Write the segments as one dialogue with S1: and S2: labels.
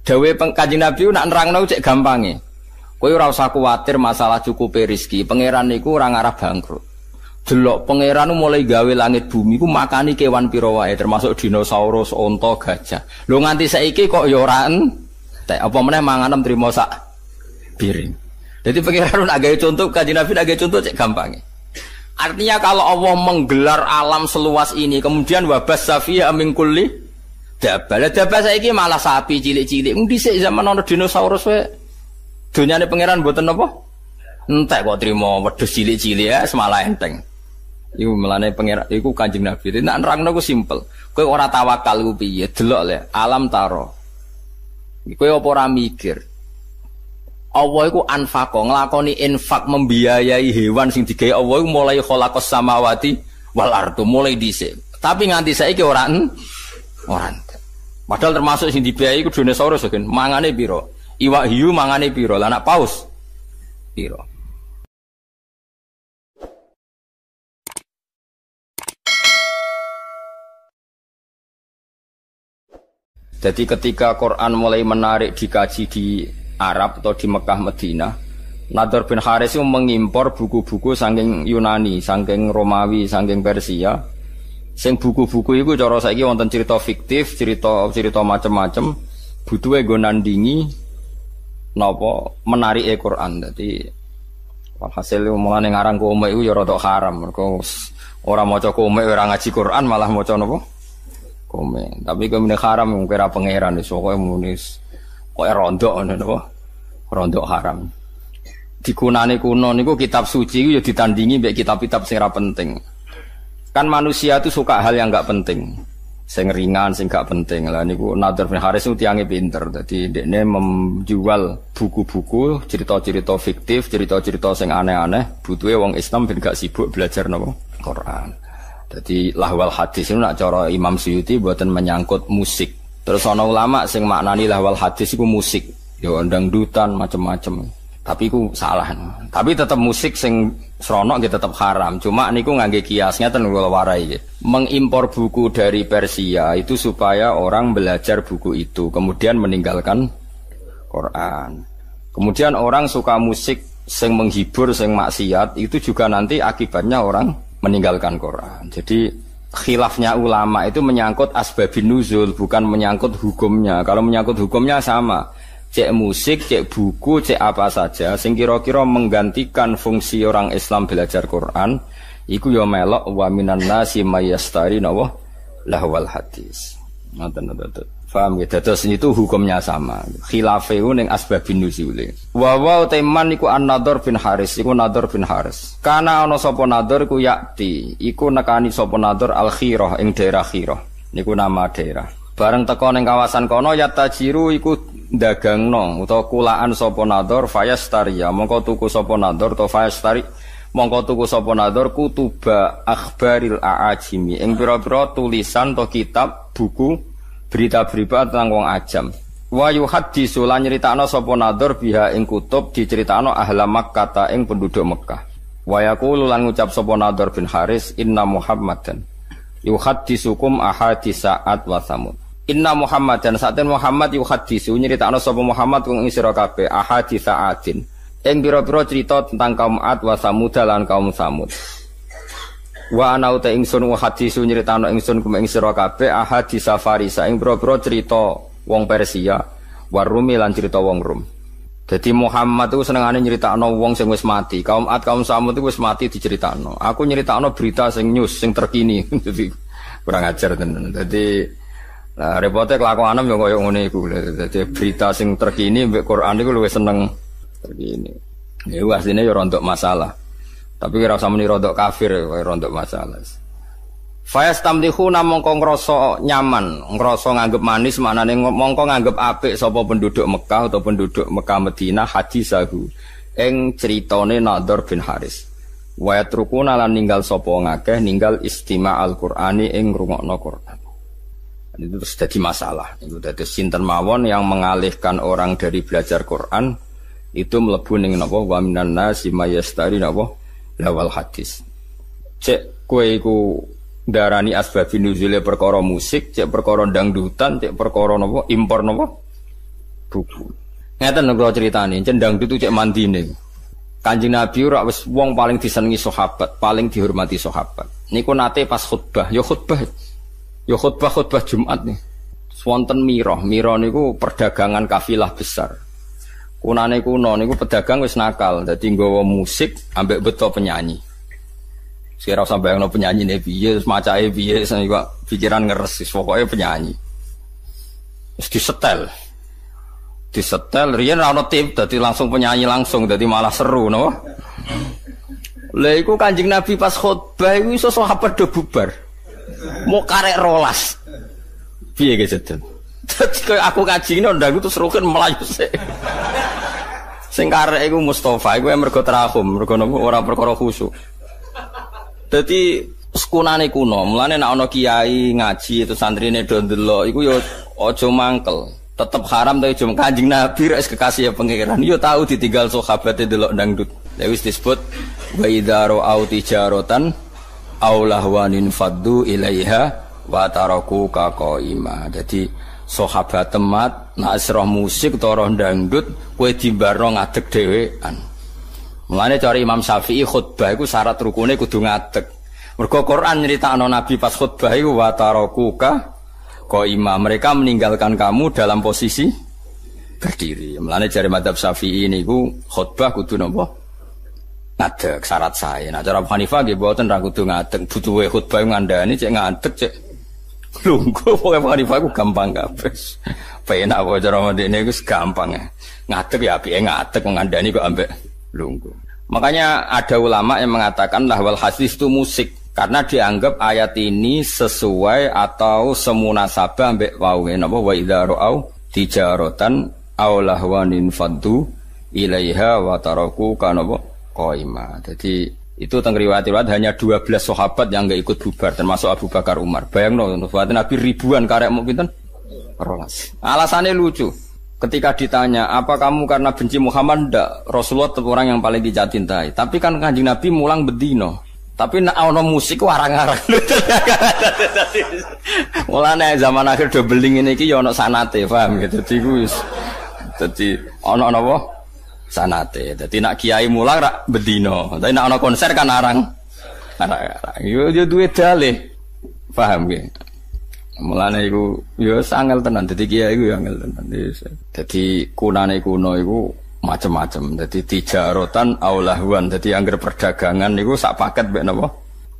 S1: Dawe Kanjeng Nabi nak nerangno cek gampange. Kowe ora usah kuwatir masalah cukupe rezeki. Pangeran niku ora ngarah bangkrut. Delok pangeran mulai gawe langit bumi ku makani kewan pira wae termasuk dinosaurus, onta, gajah. Lho nganti saiki kok ya ora entek. Apa meneh manganem trimo sak piring. Jadi pangeran nak gawe contoh Kanjeng Nabi nak gawe contoh cek gampange. Artinya kalau Allah menggelar alam seluas ini kemudian wabas safiya min kulli dabal. Dabal saiki malah sapi cilik-cilik. Mung dhisik zaman ana dinosaurus wae. Donyane pangeran mboten apa? Entek kok trimo wedhus cilik-cilik ya semalah enteng. Iku melane pangeran iku Kanjeng Nabi. Nek nerangno ku simpel. Kowe ora tawakal ku piye? Delok le alam taro. Kowe apa ora mikir? Allah iku anfaqo nglakoni infak membiayai hewan sing digawe Allah iku mulai khalaqas samawati wal ardu mulai dhisik. Tapi nganti saiki ora entek. Padahal termasuk sing dibiayai iku dinosaurus kan. Mangane pira? Iwak hiu mangane pira? Lah anak paus pira? Jadi ketika Quran mulai menarik dikaji di Arab atau di Mekah Madinah, Nadhr bin Haris itu mengimpor buku-buku saking Yunani, saking Romawi, saking Persia. Sing buku-buku itu cara saiki wonten cerita fiktif, cerita macam-macam, butuhe nggo nandingi napa menarike Quran. Dadi walhasil mulane ngarang komik iku ya rada haram, mergo ora maca komik ora ngaji Quran malah maca napa? Komik. Tapi kemene haram kira pangeran iso koyo munis. Kok rondok ngono napa? Rondok haram. Dikunane kuno niku kitab suci iku ya ditandingi mbek kitab-kitab sing ora penting. Kan manusia itu suka hal yang enggak penting. Sing ringan, sing enggak penting. Lah niku Nadhr bin Haris itu tiange pinter. Dadi dekne menjual buku-buku, cerita-cerita fiktif, cerita-cerita sing aneh-aneh, butuhe wong Islam ben gak sibuk belajar napa? Quran. Dadi lahwal hadis itu nak cara Imam Suyuti mboten menyangkut musik. Terus ana ulama sing maknani lahwal hadis iku musik, ya dangdutan macam-macam. Tapi iku salah. Tapi tetap musik sing sronok nggih tetap haram. Cuma niku ngangge kias ngeten kula warai nggih. Mengimpor buku dari Persia itu supaya orang belajar buku itu, kemudian meninggalkan Quran. Kemudian orang suka musik sing menghibur, sing maksiat, itu juga nanti akibatnya orang meninggalkan Quran. Jadi khilafnya ulama itu menyangkut asbabun nuzul, bukan menyangkut hukumnya. Kalau menyangkut hukumnya sama, cek musik, cek buku, cek apa saja sing kira-kira menggantikan fungsi orang Islam belajar Quran, iku ya melok wa minan nasi mayastari nawa lahwal hadis. Ngoten-ngoten. Paham ya? Dados itu hukumnya sama. Khilafe ning asbabun nuzul. Wa teman iku An-Nadhr bin Haris, iku Nadhr bin Haris. Kana ana sapa Nadhr iku yakti, iku nekani sapa Nadhr Al-Khirah ing daerah Khirah. Niku nama daerah. Bareng teko ning kawasan kono yatajiru iku dagangno utawa kulaan sapa Nadhr fayastariya. Mongko tuku sapa Nadhr to fayastari. Mongko tuku sapa Nadhr kutuba akhbaril aajimi. Ing pira-pira tulisan to kitab buku berita-berita tentang wong ajam. Wa yuhaddisu lan nyritakno sapa Nadhr biha ing kutub diceritakno ahla Makkah ta ing penduduk Mekah. Wa yaqulu lan ngucap sapa Nadhr bin Haris inna Muhammadan yuhaddisukum ahadisa ad wa samud. Inna Muhammadan saten Muhammad yuhaddisu nyritakno sapa Muhammad wong ing sira kabeh ahadisa adin. Ing pira-pira cerita tentang kaum Ad wa Samud lan kaum Samud. Wa ana uta ingsun wa hadisu nyritano ingsun kum ing sira kabeh ahadits Farisa ing boro-boro cerita wong Persia wa Rumi lan cerita wong Rum. Dadi Muhammad itu senengane nyritakno wong sing wis mati. Kaum Ad kaum Samud itu wis mati diceritakno. Aku nyritakno berita sing news sing terkini. Dadi kurang ajar tenan. Dadi repote kelakuanem yo koyo ngene iku. Dadi berita sing terkini mbek Quran iku luwih seneng terkini. Ya asline yo rontok masalah. Tapi kira usah muni rodok kafir kaya rodok masalah. Fayastamdihuna mongko ngrasa nyaman, ngrasa nganggep manis maknane mongko nganggep apik sapa penduduk Mekah atau penduduk Mekah Madinah hadisahu ing critane Nadhr bin Haris. Wa yatrukuna lan ninggal sapa ngakeh ninggal istima' al-Qur'ani ing ngrungokno Qur'an. Itu terus jadi masalah. Itu dadi sinten mawon yang mengalihkan orang dari belajar Qur'an itu mlebu ning napa wa minan nasi mayastari napa lawal hadis. Cek kowe iku darani asbabun nuzule perkara musik, cek perkara dangdutan, cek perkara napa impor napa buku. Ngeten lho ceritane, cendang itu cek mandine. Kanjeng Nabi ora wis wong paling disenengi sahabat, paling dihormati sahabat. Niku nate pas khutbah, ya khutbah Jumat nih. Wonten Miro niku perdagangan kafilah besar. Kunane kuno niku pedagang wis nakal, dadi nggawa musik ambek beto penyanyi. Sira usah bayangno penyanyine piye, macae piye, kok pikiran ngeres, pokoke penyanyi. Wis disetel riyen ra ono tip dadi langsung penyanyi langsung dadi malah seru no. Lha iku Kanjeng Nabi pas khutbah iku iso sahabat do bubar. Mau karek rolas. Piye ge sedeng. Dadi koyo aku kaji ndang terus rukun melayu sik. Sing karek iku Mustofa iku mergo terahum, mergo ora perkara khusyuk. Dadi sekunane kuno, mulane nek ana kiai ngaji itu santrine do ndelok iku ya aja mangkel. Tetep haram tapi cuma Kanjeng Nabi res kekasih ya pangeran. Yo tahu ditinggal sahabate delok dangdut. Lha wis disebut wa idzaru au tijaratan au lahwanin faddu ilaiha wa taraku ka qaima. Dadi sahabat temat nek roh musik utawa roh dangdut kowe dimbarno ngadeg dhewean. Mulane cara Imam Syafi'i khutbah iku syarat rukune kudu ngadeg. Mergo Quran nyritakno Nabi pas khutbah iku wa taraku ka qaima, mereka meninggalkan kamu dalam posisi berdiri. Mulane jare madzhab Syafi'i niku khutbah kudu napa? Ngadeg syarat sae. Nah cara Abu Hanifah nggih mboten ra kudu ngadeg, butuhe khutbah ngandani cek ngadeg cek lungguh. Pokoke Abu Hanifah ku gampang kabeh. Penak wae cara ndekne iku gampang. Ngadeg ya apike ngadeg ngandani kok ambek lungguh. Makanya ada ulama yang mengatakan lahwal hadis itu musik. Karena dianggap ayat ini sesuai atau semunasabah ambek wae napa wa idza ra'au tijaratan aw lahwanin faddu ilaiha wa taraku kanapa qaima. Jadi itu teng riwayat hanya 12 sahabat yang enggak ikut bubar termasuk Abu Bakar Umar. Bayangno sahabat Nabi ribuan karek mau pinten? 12. Alasannya lucu. Ketika ditanya, apa kamu karena benci Muhammad? Ndak. Rasulullah tetap orang yang paling dicintai. Tapi kan Kanjeng Nabi mulang bedino. Tapi nek ana musik ku arang-arang. Mulane zaman akhir do beling ngene iki ya ana sanate, paham gitu. Dadi ku wis dadi ana napa? Sanate. Dadi nek kiai mulang rak bedino. Tapi nek ana konser kan arang. Arang-arang. Yo duwe dalih. Paham ge. Mulane iku yo angel tenan. Dadi kiai iku yo angel tenan. Dadi kunane kuno iku macam-macam. Jadi tijarotan au lahwan. Jadi angger perdagangan niku sak paket mek napa?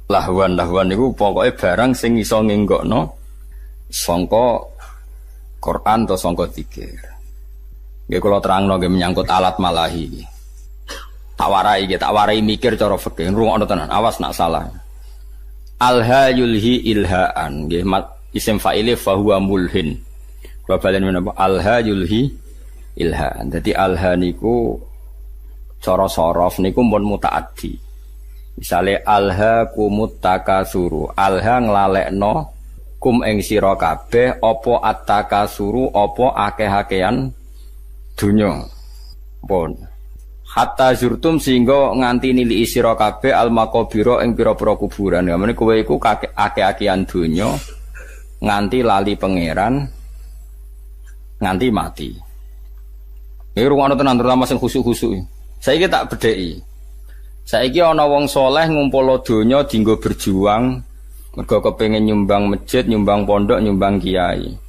S1: Lahwan niku pokoke barang sing iso ngenggokno sangka Quran atau sangka zikir. Nggih kula terangno nggih menyangkut alat malahi iki. Tak warai mikir cara fikih. Rungokno tenan, awas nak salah. Alha yulhi ilhaan nggih isim fa'ile fa huwa mulhin. Kula balen menapa? Alha yulhi ilhan. Jadi alha niku cara sorof niku pun mutaaddi. Misale alha kumut takasuru, alha nglalekno kum ing sira kabeh apa attakasuru apa akeh-akehan donya. Pun hatta zurtum sehingga nganti nili sira kabeh al maqabira ing pira-pira kuburan. Ya meneh kowe iku akeh-akehan donya nganti lali pangeran nganti mati. Ini rumah tenan terutama sing khusuk-khusuk. Saiki tak bedheki. Saiki ana wong soleh ngumpul donya dienggo berjuang, mergo kepengin nyumbang masjid, nyumbang pondok, nyumbang kiai.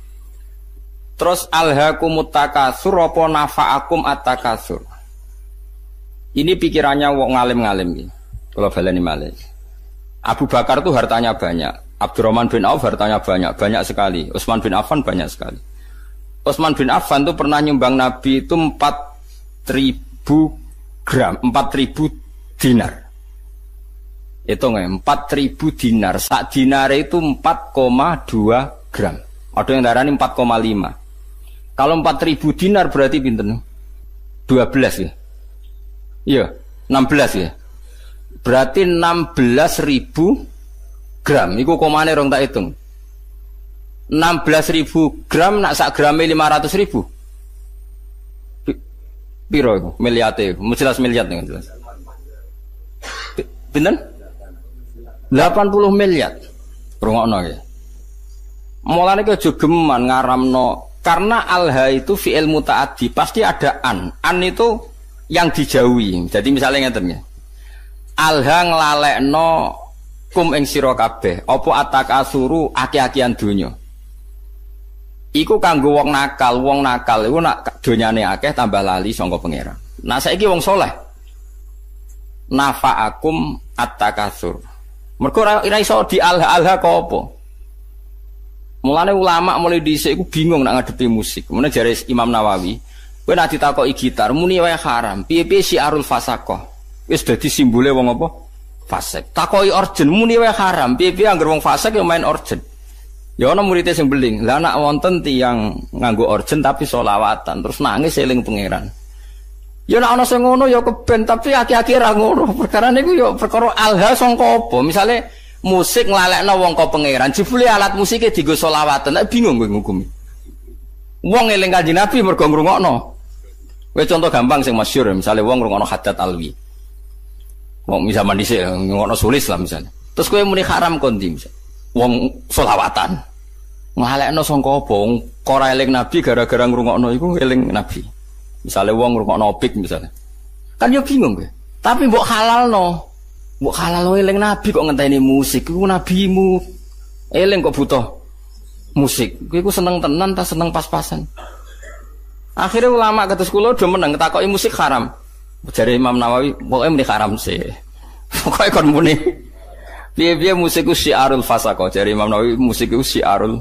S1: Terus alhaakumut takasur apa nafa'akum at-takasur. Ini pikirannya wong ngalim-ngalim iki. Kula baleni malih. Abu Bakar tuh hartanya banyak, Abdurrahman bin Auf hartanya banyak sekali, Utsman bin Affan banyak sekali. Utsman bin Affan itu pernah nyumbang Nabi itu 4.000 gram, 4.000 dinar. Itu nggak? 4.000 dinar. Sak dinar itu 4,2 gram. Ada yang darahnya 4,5. Kalau 4.000 dinar berarti pinten? 12 ya? Iya, 16 ya. Berarti 16.000 gram. Iku komane rong tak hitung. 16.000 gram nak sak grame 500.000. Piro iku? Miliate iku. Jelas miliar nih jelas. Pinten? 80 miliar. Rungokno ya. Mulane ki aja geman ngaramno Karena alha itu fi'il muta'addi, pasti ada an. An itu yang dijauhi. Jadi misalnya ngeten ya. Alha nglalekno kum ing sira kabeh, apa atakasuru aki-akian donya. Iku kanggo wong nakal iku nak donyane akeh tambah lali sangka pangeran. Nah saiki wong saleh nafa'akum at-takasur. Mergo ora iso di alha-alha kok apa. Mulane ulama mulai dhisik iku bingung nak ngadepi musik. Mulane jare Imam Nawawi, kowe nek ditakoki gitar muni wae haram. Piye-piye syiarul fasaqah. Wis dadi simbole wong apa? Fasik. Takoki orjen muni wae haram. Piye-piye anggere wong fasik ya main orjen. Ya ana murid sing beling. Lah nek wonten tiyang nganggo orjen tapi selawatan terus nangis eling pangeran. Ya nek ana sing ngono ya keben tapi aki-aki ra ngono. Perkara niku ya perkara alha sangka apa? Misale musik nglalekno wong ka pangeran, jebule alat musike dienggo selawatan. Nek bingung kowe ngukumi. Wong eling Kanjeng Nabi mergo ngrungokno. Kowe contoh gampang sing masyhur, misale wong ngrungokno Haddad Alwi. Wong zaman dhisik ngrungokno sulis lah misalnya. Terus kowe muni haram kondi misal. Wong selawatan. Nglalekno sangka apa? Wong ora eling Nabi gara-gara ngrungokno iku eling Nabi. Misale wong ngrungokno opik misalnya. Kan yo bingung kowe. Tapi mbok halalno. Mbok halal eling Nabi kok ngenteni musik, iku nabimu. Eling kok butuh musik. Kowe iku seneng tenan ta seneng pas-pasan. Akhirnya ulama kados kula do meneng takoki musik haram. Jare Imam Nawawi, pokoke muni haram sih. Pokoke kon muni. Piye-piye musik ku syiarul fasaqah. Jare Imam Nawawi musik ku syiarul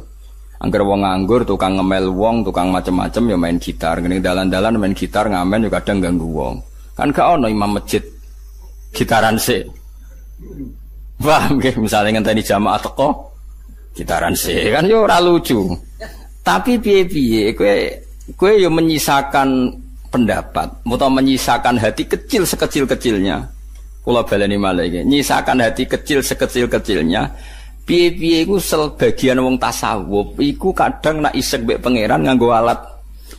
S1: angger wong nganggur, tukang ngemel wong, tukang macem-macem ya main gitar. Ngene dalan-dalan main gitar ngamen ya kadang ganggu wong. Kan gak ono imam masjid gitaran sih. Paham nggih, misale ngenteni jamaah teko gitaran sih kan yo ora lucu. Tapi piye-piye kowe yo menyisakan pendapat atau menyisakan hati kecil sekecil-kecilnya. Kula baleni malih iki, nyisakan hati kecil sekecil-kecilnya. Piye-piye iku sebagian wong tasawuf iku kadang nak isek mbek pangeran nganggo alat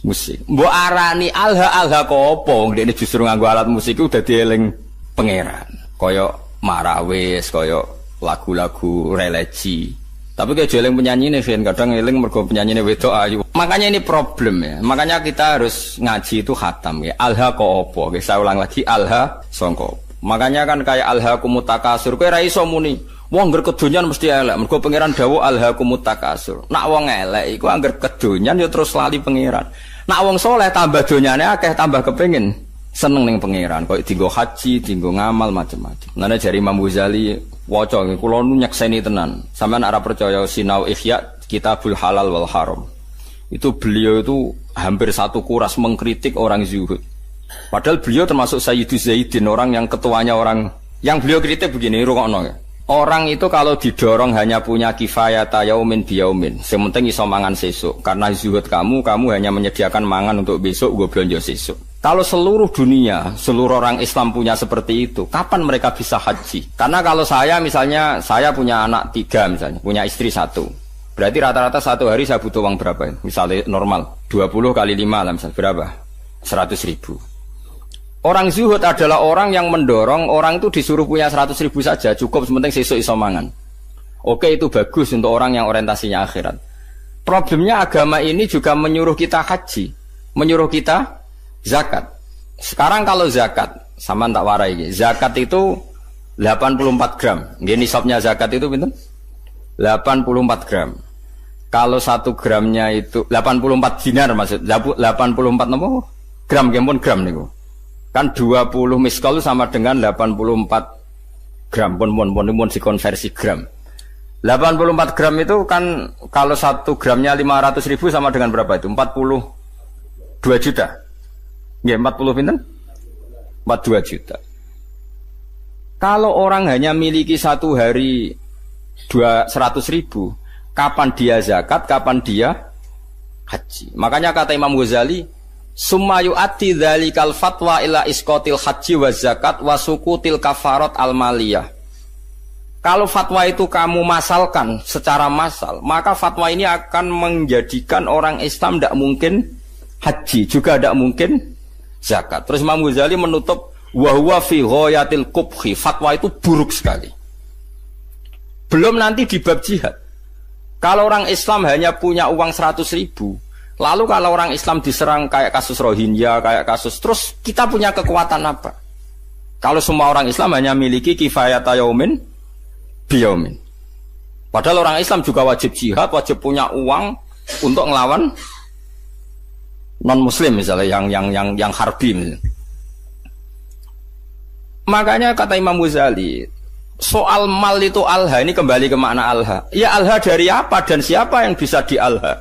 S1: musik. Mbok arani alha-alha kok apa? Ndekne justru nganggo alat musik iku dadi eling pangeran. Kaya marawis, kaya lagu-lagu religi. Tapi kayak jeleng penyanyi nih, kadang eling mergo penyanyi wedok ayu. Makanya ini problem ya. Makanya kita harus ngaji itu khatam ya. Alha kok opo? Saya ulang lagi, alha songko. Makanya kan kayak alha kumutakasur. Kayak raiso muni. Wong angger kedonyan mesti elek. Mergo pangeran dawuh alha kumutakasur. Nak wong elek iku angger kedonyan ya terus lali pangeran. Nak wong soleh tambah donyane akeh tambah kepengin seneng ning pangeran, kok dienggo haji, dienggo ngamal macam-macam. Nane jari Imam Ghazali waca kula nu nyekseni tenan. Sampeyan ora percaya sinau Ihya Kitabul Halal wal Haram. Itu beliau itu hampir satu kuras mengkritik orang zuhud. Padahal beliau termasuk Sayyidu Zaidin, orang yang ketuanya orang yang beliau kritik begini, rungokno ya. Orang itu kalau didorong hanya punya kifayata yaumin biyaumin, sementing iso mangan sesuk. Karena zuhud kamu hanya menyediakan mangan untuk besok, gue belanja sesuk. Kalau seluruh dunia, seluruh orang Islam punya seperti itu, kapan mereka bisa haji? Karena kalau saya misalnya, saya punya anak 3 misalnya, punya istri 1. Berarti rata-rata 1 hari saya butuh uang berapa? Misalnya normal, 20 kali 5 lah misalnya, berapa? 100.000. Orang zuhud adalah orang yang mendorong orang itu disuruh punya 100.000 saja, cukup sementing sesuk iso mangan. Oke, itu bagus untuk orang yang orientasinya akhirat. Problemnya agama ini juga menyuruh kita haji, menyuruh kita zakat. Sekarang kalau zakat, sama tak warai ini. Zakat itu 84 gram. Ini nisabnya zakat itu pinten? 84 gram. Kalau 1 gramnya itu 84 dinar maksud. 84 nopo? Gram kempun gram niku. Kan 20 miskol sama dengan 84 gram. Pun dikonversi gram. 84 gram itu kan kalau 1 gramnya 500.000 sama dengan berapa itu? 42 juta. Ya 40 pinten? 42 juta. Kalau orang hanya miliki 1 hari 100.000, kapan dia zakat, kapan dia haji? Makanya kata Imam Ghazali, summa yu'ati dzalikal fatwa ila isqatil haji wa zakat wa sukutil kafarat al maliyah. Kalau fatwa itu kamu masalkan secara massal, maka fatwa ini akan menjadikan orang Islam tidak mungkin haji, juga tidak mungkin zakat. Terus Imam Ghazali menutup wa huwa fi ghayatil qubhi, fatwa itu buruk sekali. Belum nanti di bab jihad. Kalau orang Islam hanya punya uang 100.000, Lalu kalau orang Islam diserang kayak kasus Rohingya, kayak kasus, terus kita punya kekuatan apa? Kalau semua orang Islam hanya miliki kifayata yaumin biyaumin. Padahal orang Islam juga wajib jihad, wajib punya uang untuk ngelawan non-muslim misalnya yang harbi misalnya. Makanya kata Imam Ghazali, soal mal itu alha, ini kembali ke makna alha. Ya alha dari apa dan siapa yang bisa di alha?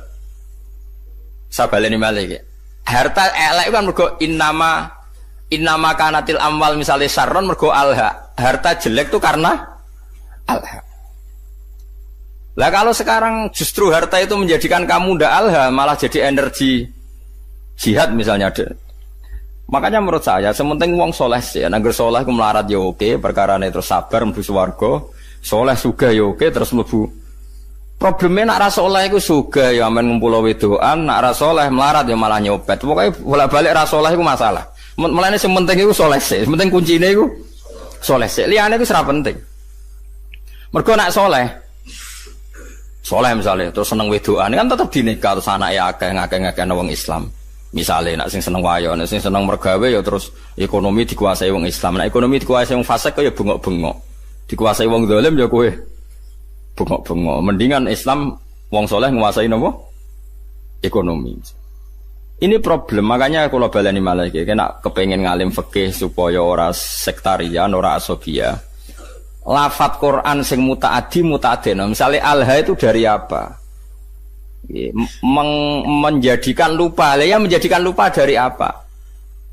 S1: Saya baleni malih. Harta elek kan mergo innama kanatil amwal misalnya sarron mergo alha. Harta jelek itu karena alha. Lah kalau sekarang justru harta itu menjadikan kamu ndak alha, malah jadi energi jihad misalnya. Makanya menurut saya sementing wong soleh sih, nangger soleh ku melarat ya oke, perkarane terus sabar mlebu swarga, soleh sugih ya oke terus mlebu. Problemnya nak ra soleh iku sugih ya men ngumpul wedokan, nak ra soleh melarat ya malah nyopet. Pokoke bolak-balik ra soleh iku masalah. Mulane sing penting iku soleh sih, penting kuncine iku soleh sih. Liyane iku ora penting. Mergo nak soleh misalnya terus seneng wedokan kan tetep dinikah terus anake akeh ngakeh-ngakeh wong Islam. Misalnya nak sing seneng wayo, nak sing seneng mergawe ya terus ekonomi dikuasai wong Islam. Nak ekonomi dikuasai wong fasik ya bengok-bengok. Dikuasai wong zalim ya kowe bengok-bengok. Mendingan Islam wong soleh nguasai napa? Ekonomi. Ini problem, makanya kula baleni malah iki nek kepengin ngalim fikih supaya ora sektarian, ora asobia. Lafat Quran sing muta'addi. Misalnya alha itu dari apa? Menjadikan lupa. Ya menjadikan lupa dari apa?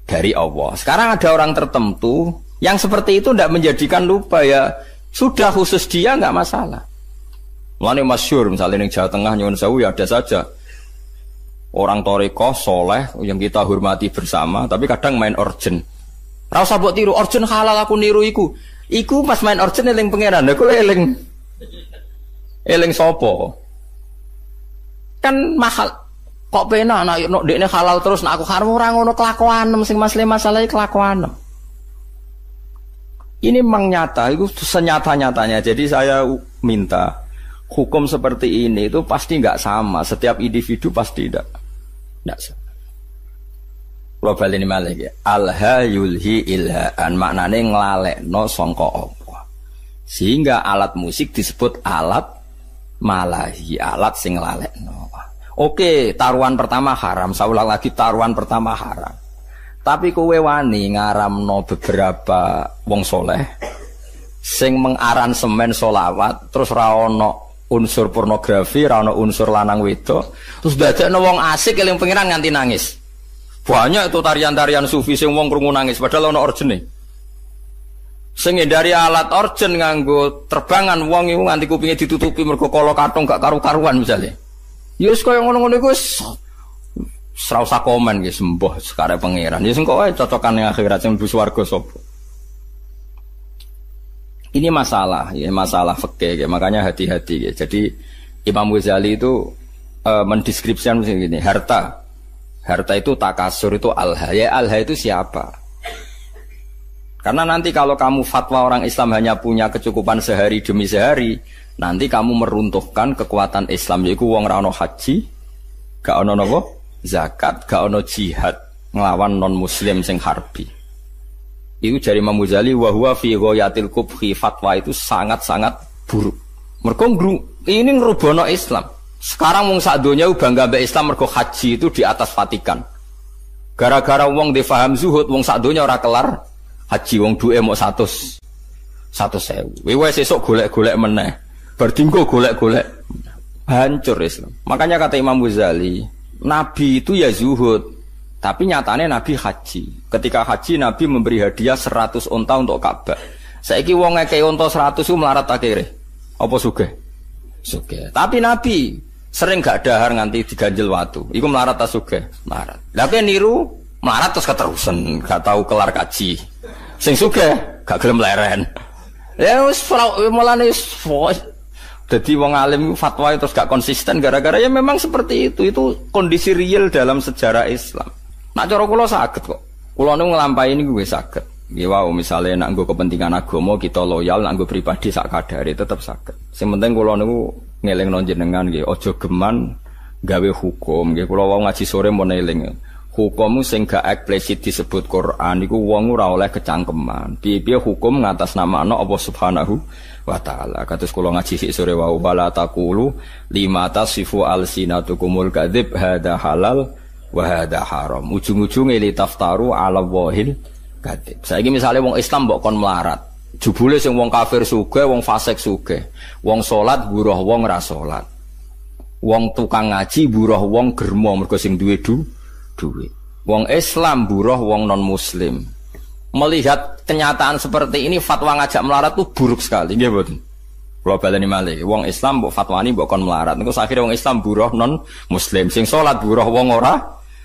S1: Dari Allah. Sekarang ada orang tertentu yang seperti itu tidak menjadikan lupa, ya sudah khusus dia nggak masalah. Mulane masyhur misalnya di Jawa Tengah nyuwun sewu ya ada saja orang thariqah soleh yang kita hormati bersama, tapi kadang main orjen. Ra usah mbok tiru orjen halal aku niru iku. Iku pas main orjen eling pangeran. Lha kok eling sapa? Kan mahal kok penak nek ndekne halal terus nek aku haram ora ngono kelakuan sing masalah kelakuan. Ini memang nyata, itu senyata-nyatanya. Jadi saya minta hukum seperti ini itu pasti nggak sama, setiap individu pasti tidak sama. Kalau balik ini malah ya, alha yulhi ilhaan maknane nglalekno sangka apa. Sehingga alat musik disebut alat malahi, alat sing nglalekno. Oke, taruhan pertama haram, saya ulang lagi taruhan pertama haram. Tapi kowe wani ngaramno beberapa wong soleh sing mengaransemen solawat terus ra ono unsur pornografi, ra ono unsur lanang wedok, terus dadekno wong asik eling pengiran nganti nangis. Banyak itu tarian-tarian sufi sing wong krungu nangis padahal ono orjene. Sing dari alat orjen nganggo terbangan wong iku nganti kupinge ditutupi mergo kala kathong gak karu-karuan misalnya. Ya wis kaya ngono-ngono iku wis ora usah komen nggih sembah sekare pangeran. Ya sing kok wae cocokan ning akhirat sing mlebu swarga sapa. Ini masalah, ya masalah fikih, ya. Makanya hati-hati. Ya. Jadi Imam Ghazali itu mendeskripsikan begini, harta itu takasur, itu alha. Ya alha itu siapa? Karena nanti kalau kamu fatwa orang Islam hanya punya kecukupan sehari demi sehari, nanti kamu meruntuhkan kekuatan Islam. Yaitu wong ra ono haji, gak ono napa? Zakat, gak ono jihad nglawan non muslim sing harbi. Itu dari Imam Ghazali wa huwa fi ghayatil qubhi, fatwa itu sangat-sangat buruk. Mergo ini ngrubono Islam. Sekarang wong sak donya bangga mbek Islam mergo haji itu di atas Vatikan. Gara-gara wong difaham zuhud, wong sak donya ora kelar haji, wong duwe mok 100.000. Wis sesuk golek-golek meneh. Bar dinggo golek-golek. Hancur Islam. Makanya kata Imam Ghazali, Nabi itu ya zuhud, tapi nyatanya Nabi haji. Ketika haji Nabi memberi hadiah 100 unta untuk Ka'bah. Saiki wong ngekei unta 100 itu melarat akhirnya. Apa sugih? Sugih. Tapi Nabi sering gak dahar nganti diganjel watu. Iku melarat ta sugih? Melarat. Lah kowe niru melarat terus keterusan, gak tahu kelar kaji. Sing sugih gak gelem leren. Ya wis mulane jadi wong alim fatwa terus gak konsisten gara-gara ya memang seperti itu. Itu kondisi real dalam sejarah Islam. Nak cara kula saged kok. Kula nu nglampahi niku wis saged. Nggih wae misale nak nggo kepentingan agama kita loyal, nak nggo pribadi sak kadare tetep saged. Sing penting kula niku ngelingno jenengan nggih aja geman gawe hukum. Nggih kula wau ngaji sore mun eling. Hukum sing gak eksplisit disebut Quran iku wong ora oleh kecangkeman. Piye-piye hukum ngatasnamakan Allah Subhanahu wa taala. Kados kula ngaji sik sore wau wala taqulu lima tasifu alsinatukumul kadzib hadza halal wa hadza haram. Ujung-ujunge li taftaru ala wahil kadzib. Saiki misale wong Islam mbok kon melarat. Jebule sing wong kafir sugih, wong fasik sugih. Wong salat buruh wong ra salat. Wong tukang ngaji buruh wong germo mergo sing duwe duit. Wong Islam buruh wong non muslim. Melihat kenyataan seperti ini fatwa ngajak melarat itu buruk sekali nggih mboten. Kula baleni malih, wong Islam mbok fatwani mbok kon melarat. Niku akhire wong Islam buruh non muslim. Sing salat buruh wong ora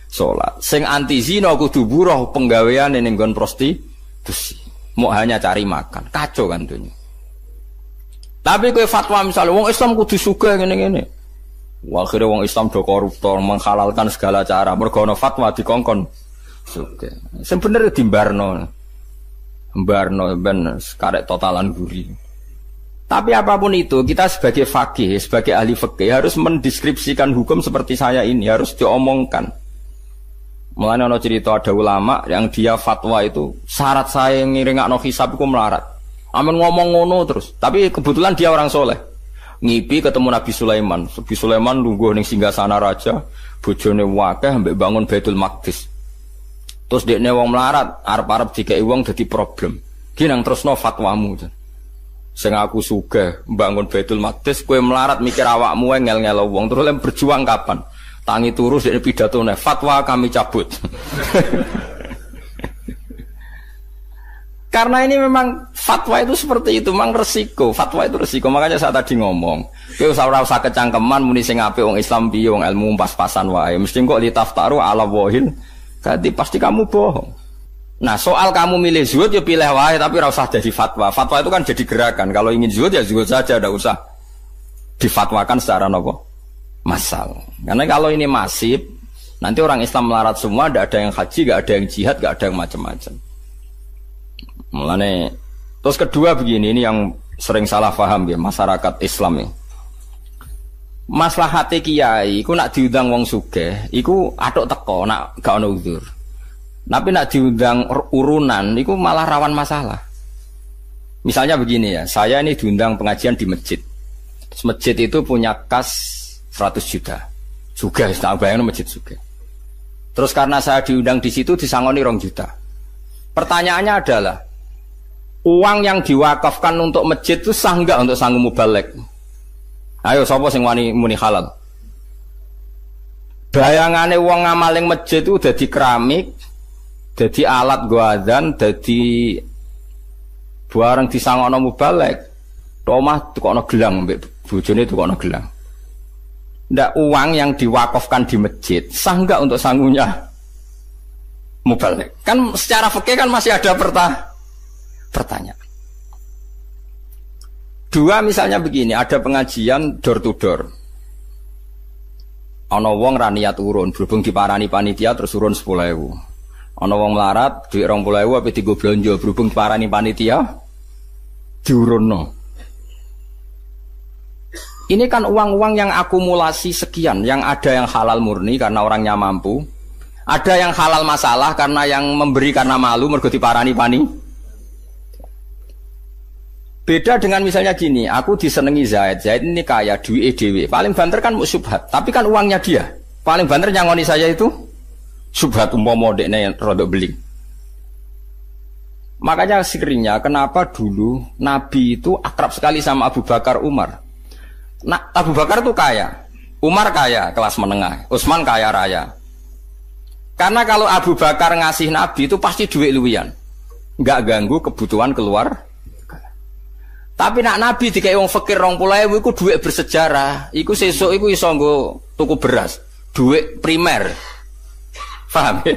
S1: salat. Sing anti zina kudu buruh penggaweane ning nggon prostitusi. Mau hanya cari makan. Kacau kan dunia. Tapi kowe fatwa misalnya wong Islam kudu sugih ngene-ngene. Akhirnya wong Islam do koruptor menghalalkan segala cara mergo ana fatwa dikongkon sugih. Sing bener dimbarno. Mbarno ben karek totalan guri. Tapi apapun itu kita sebagai faqih, sebagai ahli fikih harus mendeskripsikan hukum seperti saya ini, harus diomongkan. Mulane ana cerita ada ulama yang dia fatwa itu syarat saya ngiringakno hisab iku melarat. Amen ngomong ngono terus, tapi kebetulan dia orang soleh. Ngipi ketemu Nabi Sulaiman. Nabi Sulaiman lungguh ning singgasana raja, bojone wakeh mbek bangun Baitul Maqdis. Terus dekne wong melarat, arep-arep dikeki wong dadi problem. Ki nang terusno fatwamu. Sing aku sugih bangun Baitul Maqdis, kowe melarat mikir awakmu ngel-ngelo wong, terus lem berjuang kapan? Tangi turus dekne pidatone, fatwa kami cabut. Karena ini memang fatwa itu seperti itu, memang resiko. Fatwa itu resiko. Makanya saya tadi ngomong, kowe ora usah kecangkeman muni sing apik wong Islam piye wong ilmu pas-pasan wae. Mesti kok litaftaru ala wahil. Jadi pasti kamu bohong. Nah, soal kamu milih zuhud ya pilih wae tapi ora usah jadi fatwa. Fatwa itu kan jadi gerakan. Kalau ingin zuhud ya zuhud saja, enggak usah difatwakan secara nopo? Massal. Karena kalau ini masif, nanti orang Islam melarat semua, enggak ada yang haji, enggak ada yang jihad, enggak ada yang macam-macam. Mulane terus kedua begini, ini yang sering salah paham ya masyarakat Islam ya. Maslahate kiai iku nak diundang wong sugih iku atuk teko nak gak ono uzur. Tapi nak diundang urunan iku malah rawan masalah. Misalnya begini ya, saya ini diundang pengajian di masjid. Masjid itu punya kas 100 juta. Juga tak bayangno masjid juga. Terus karena saya diundang di situ disangoni 2 juta. Pertanyaannya adalah uang yang diwakafkan untuk masjid itu sah enggak untuk sanggup mubalek? Ayo sapa sing wani muni halal? Bayangane wong ngamaling masjid itu dadi keramik, dadi alat go adzan, dadi barang disangokno mubalek. Omah tukokno gelang mbek bojone tukokno gelang. Ndak uang yang diwakafkan di masjid sah enggak untuk sangunya mubalek? Kan secara fikih kan masih ada pertanyaan. Dua misalnya begini, ada pengajian door to door. Ana wong ra niat urun, berhubung diparani panitia terus urun 10.000. Ana wong melarat duit 20.000 apa digo blonjo, berhubung diparani panitia diurunno. Ini kan uang-uang yang akumulasi sekian, yang ada yang halal murni karena orangnya mampu, ada yang halal masalah karena yang memberi karena malu mergo diparani panitia. Beda dengan misalnya gini, aku disenengi Zaid ini kaya, duit dewe. Paling banter kan syubhat, tapi kan uangnya dia. Paling banter nyangoni saya itu syubhat umpama dekne rodok beling. Makanya sekiranya kenapa dulu Nabi itu akrab sekali sama Abu Bakar Umar. Nah, Abu Bakar itu kaya, Umar kaya kelas menengah, Utsman kaya raya. Karena kalau Abu Bakar ngasih Nabi itu pasti duit luwian, nggak ganggu kebutuhan keluar. Tapi nak Nabi dikai wong fakir 20.000 iku duit bersejarah. Iku sesuk iku iso nggo tuku beras, duit primer. Paham ya?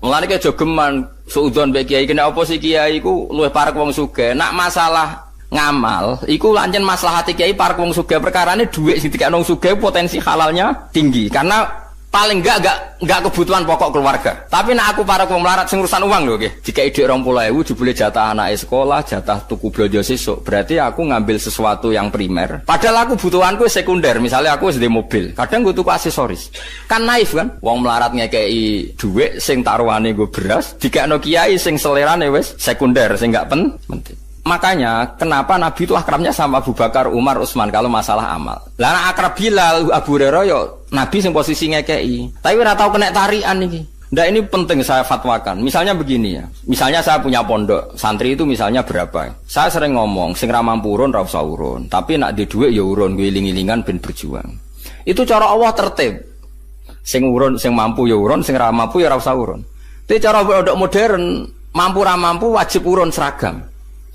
S1: Mulane ki aja geman suudzon mbek kiai kena apa sih kiai iku luwih parek wong sugih. Nak masalah ngamal iku lancen maslahate kiai parek wong sugih, perkarane duit sing dikek wong sugih potensi halalnya tinggi karena paling enggak kebutuhan pokok keluarga. Tapi nek aku para wong melarat sing urusan uang lho nggih. Dikai dhuwit 20.000 jebule jatah anake sekolah, jatah tuku blanja sesuk. Berarti aku ngambil sesuatu yang primer. Padahal aku butuhanku sekunder. Misalnya aku wis ndek mobil, kadang gue tuku aksesoris. Kan naif kan? Wong melarat ngekeki dhuwit sing taruhane nggo beras, dikekno kiai sing selerane wis sekunder, sing enggak penting. Makanya kenapa Nabi itu akrabnya sama Abu Bakar, Umar, Utsman kalau masalah amal. Lah akrab Bilal, Abu Hurairah yo Nabi sing posisi ngekeki. Tapi ora tau kena tarian iki. Ndak ini penting saya fatwakan. Misalnya begini ya. Misalnya saya punya pondok, santri itu misalnya berapa? Saya sering ngomong, sing ra mampu urun ra usah urun. Tapi nak di dhuwit ya urun, gue iling-ilingan ben berjuang. Itu cara Allah tertib. Sing urun, sing mampu ya urun, sing ra mampu ya ra usah urun. Tapi cara pondok modern, mampu ra mampu wajib urun seragam.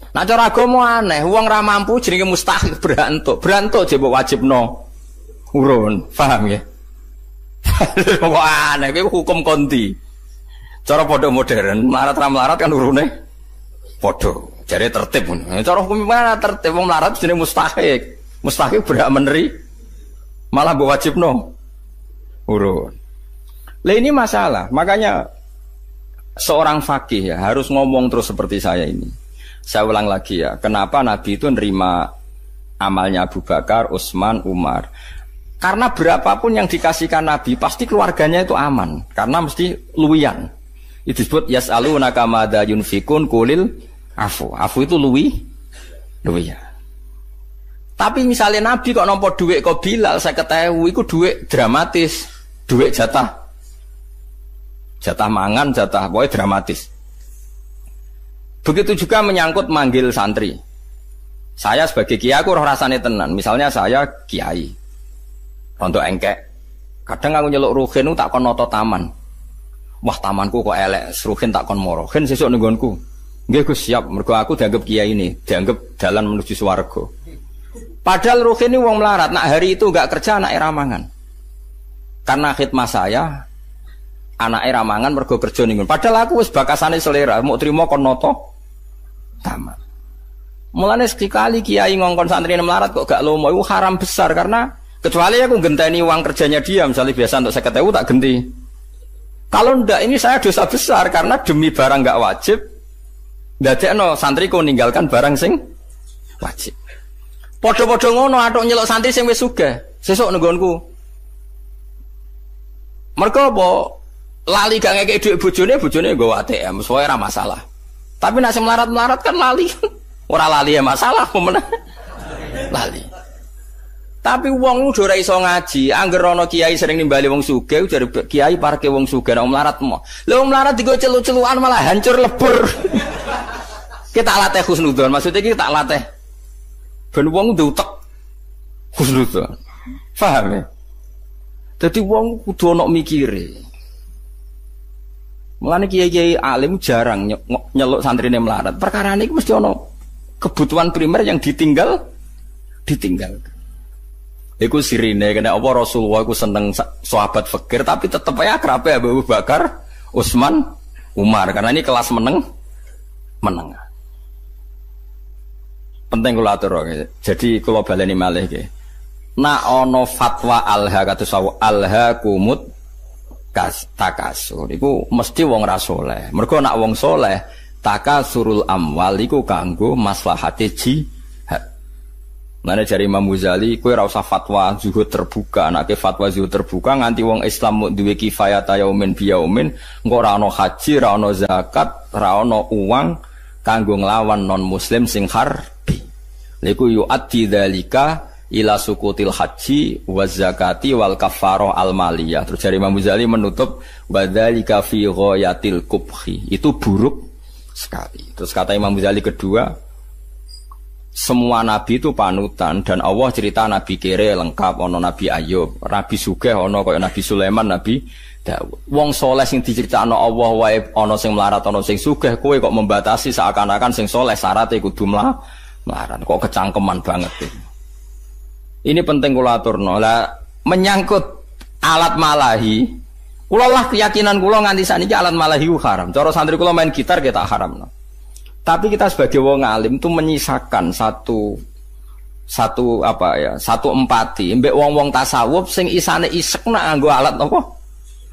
S1: Nah cara agama aneh, wong ra mampu jenenge mustahil berantuk jebok wajibno urun, paham ya? Kok aneh, kuwi hukum konti. Cara pondok modern, melarat ra melarat kan urune padha. Jare tertib ngono. Cara hukum mana tertib wong melarat jenenge mustahil. Mustahil berhak meneri malah mbok wajibno urun. Lah ini masalah, makanya seorang fakih ya harus ngomong terus seperti saya ini. Saya ulang lagi ya, kenapa Nabi itu nerima amalnya Abu Bakar, Utsman, Umar? Karena berapapun yang dikasihkan Nabi, pasti keluarganya itu aman. Karena mesti luwian. Itu disebut yas'alunaka madza yunfikun qulil afu. Afu itu luwian. Tapi misalnya Nabi kok nampa dhuwit kok Bilal 50.000 iku dhuwit dramatis. Dhuwit jatah mangan, jatah pokoknya dramatis. Begitu juga menyangkut manggil santri. Saya sebagai kiai aku roh rasane tenan. Misalnya saya kiai, rontok engkek. Kadang aku nyeluk ruhin tak kon noto taman. Wah tamanku kok elek, ruhin tak kon moro. Ruhin sesuk ning nggonku. Nggih Gus siap. Mergo aku dianggap kiai ini, dianggap jalan menuju swarga. Padahal ruhin ini wong melarat. Nak hari itu enggak kerja anak ramangan. Karena khidmah saya, anak ramangan mergo kerja ning. Padahal aku wis bakasane selera, mau trimo kon noto taman. Mulane sekali kiai ngongkon santri melarat kok gak lomo itu haram besar karena kecuali aku genteni uang kerjanya dia misalnya biasa untuk 50.000 tak genti. Kalau ndak ini saya dosa besar karena demi barang gak wajib ndadekno santri ku ninggalkan barang sing wajib. Padha-padha ngono atok nyeluk santri sing wis sugih sesuk nenggonku. Mergo apa lali gak ngekek dhuwit bojone nggawa ATM suwe ora masalah. Tapi nek sing melarat-melarat kan lali. Ora lali ya masalah pemenang. Lali. Tapi wong udah ora iso ngaji, angger ana kiai sering nimbali wong sugih jare kiai parke wong sugih nek melarat mo. Lha wong melarat digo celu-celukan malah hancur lebur. Kita latih husnudzon, maksudnya kita latih ben wong ndutek husnudzon. Paham ya? Dadi wong kudu ana mikire. Mulane kiai-kiai alim jarang nyeluk santrine melarat. Perkara ini mesti ono kebutuhan primer yang ditinggal. Iku sirine kena apa Rasulullah iku seneng sahabat fakir tapi tetep ae akrabe Abu Bakar, Utsman, Umar karena ini kelas menengah. Penting kula atur jadi kula baleni malih nggih. Nak ana fatwa alha kados alha kumut takasur iku mesti wong ra saleh. Mergo nak wong saleh takasurul amwal iku kanggo maslahate jihad. Mane jare Imam Ghazali kowe ora usah fatwa zuhud terbuka. Nek fatwa zuhud terbuka nganti wong Islam mung duwe kifayat yaumin biyaumin engko ora ana haji, ora ana zakat, ora ana uang kanggo nglawan non muslim sing harbi. Niku yu'addi dzalika ila sukutil haji wa zakati wal kafaroh al maliyah. Terus dari Imam Ghazali menutup wadzalika fi ghayatil kubhi. Itu buruk sekali. Terus kata Imam Ghazali kedua, semua nabi itu panutan dan Allah cerita nabi kere lengkap, ono nabi Ayub, nabi sugih ono kaya nabi Sulaiman, nabi Daud. Wong soleh sing diceritakno Allah wae ono sing melarat, ono sing sugih, kowe kok membatasi seakan-akan sing soleh syaratnya kudu melarat. Kok kecangkeman banget ini. Ini penting kula aturno. Lah menyangkut alat malahi, kula lah keyakinan kula nganti sakniki alat malahi haram. Cara santri kula main gitar kita haramno. Tapi kita sebagai wong alim itu menyisakan satu empati mbek wong-wong tasawuf sing isane isek nak nganggo alat apa?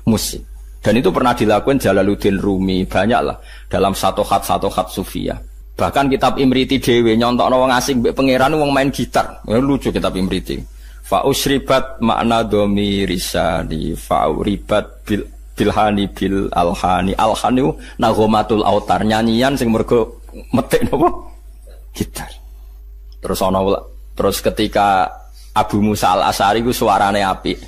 S1: musik. Dan itu pernah dilakukan Jalaluddin Rumi, banyaklah dalam satu khat sufia. Bahkan kitab Imriti dhewe nyontokno wong asing mbek pangeran wong main gitar. Ya, lucu kitab Imriti. Fa usribat makna domirisani fa uribat bilhani bil alhani alhani nagomatul autar, nyanyian sing mergo metik napa gitar. Terus ketika Abu Musa al-Asy'ari ku suarane apik.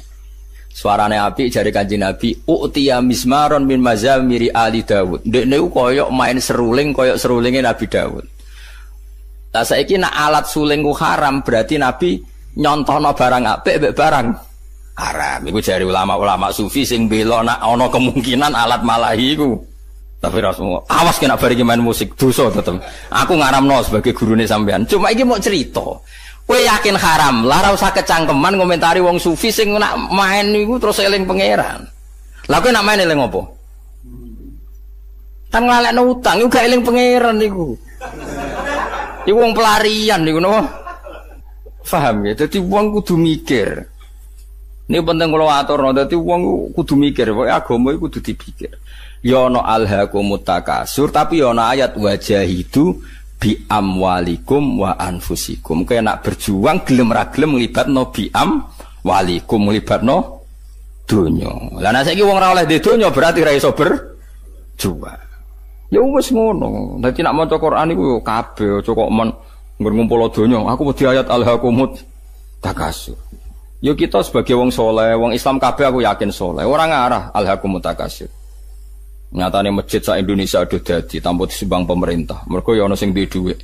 S1: Suarane apik jare Kanjeng Nabi, "U'tiya mismaron min mazamiri ali Daud." Ndekne koyok main seruling koyok serulinge Nabi Daud. Lah saiki nek alat suling ku haram, berarti Nabi nyontohno barang apik mbek barang haram. Iku jare ulama-ulama sufi sing bela nek ana kemungkinan alat malahi iku. Tapi Rasulullah, awas kena bar iki main musik, dosa tetep. Aku ngaramno sebagai gurune sampean. Cuma iki mau cerita. Kowe yakin haram, lah ora usah kecangkeman ngomentari wong sufi sing nak main niku terus eling pangeran. Lah kowe nak main eling apa? Kan ngalekno utang iku gak eling pangeran niku. Iku wong pelarian niku napa? Paham ya? Dadi wong kudu mikir. Ini penting kula aturno, dadi wong kudu mikir, pokoke agama iku kudu dipikir. Ya ana alhaqumut takasur, tapi ya ana ayat wajahidu bi amwalikum wa anfusikum. Kaya nak berjuang gelem ra gelem nglibatno bi amwalikum, nglibatno donya. Lah nek saiki wong ora oleh di donya berarti ra iso berjuang. Ya wis ngono. Dadi nak maca Quran iku yo kabeh aja kok men ngumpul donya. Aku wedi ayat alhaqumut takasur. Yo kita sebagai wong soleh, wong Islam kabeh aku yakin soleh. Ora ngarah alhaqumut takasur. Nyatane masjid sak Indonesia ada dadi tanpa disumbang pemerintah. Mergo ya ana sing duwe dhuwit.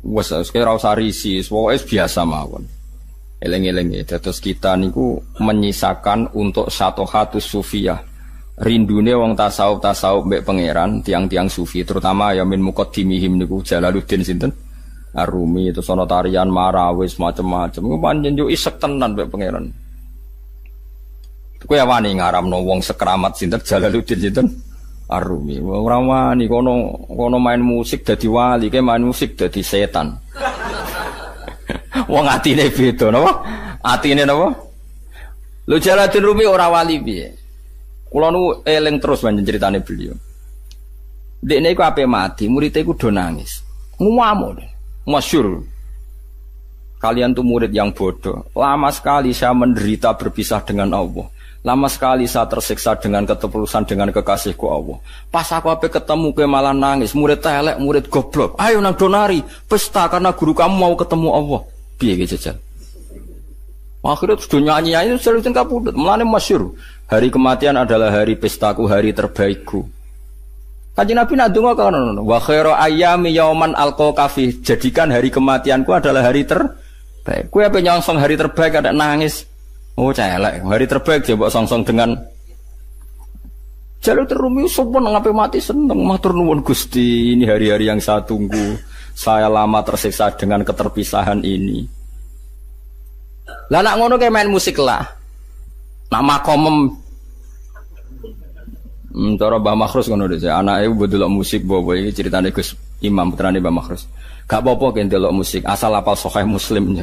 S1: Wes ora usah risi, pokoke biasa mawon. Eleng-eleng terus kita niku menyisakan untuk satu hatus sufiyah. Rindune wong tasawuf mbek pangeran, tiang-tiang sufi terutama ya min muqaddimihim niku Jalaluddin sinten? Ar-Rumi itu ana tarian marawis macam-macam. Ku pancen yo isek tenan mbek pangeran. Kowe wani ngaramno wong sekeramat sinten Jalaluddin sinten Ar-Rumi. Ora wani kono main musik dadi wali, ke main musik dadi setan. Wong atine beda napa? Atine napa? Lho Jalaluddin Rumi ora wali piye? Kula nu eling terus panjen critane beliau. Dekne iku ape mati, murid iku do nangis. Ngamuk, masyhur. Kalian tuh murid yang bodoh. Lama sekali saya menderita berpisah dengan Allah. Lama sekali saya tersiksa dengan ketulusan dengan kekasihku Allah. Pas aku ape ketemu ke malah nangis. Murid telek, murid goblok. Ayo nang donari pesta karena guru kamu mau ketemu Allah. Piye ge jajal? Akhirnya sudah nyanyi itu sering kapundhut. Mulane masyhur. Hari kematian adalah hari pestaku, hari terbaikku. Kanjeng Nabi nak donga kono. Wa khairu ayyami yauman alqa fi. Jadikan hari kematianku adalah hari terbaik. Kowe ape nyongsong hari terbaik ada nangis. Oh celek, hari terbaik coba songsong dengan Jalaluddin Rumi sopan ngapain mati seneng matur nuwun Gusti, ini hari-hari yang saya tunggu. Saya lama tersiksa dengan keterpisahan ini. Lah nak ngono kayak main musik lah. Nak makomem cara Mbah Makhrus ngono dhisik. Anake mbok musik bobo iki ceritane Gus Imam putrane Mbah Makhrus. Gak apa-apa ki ndelok musik, asal apal Sahih Muslim.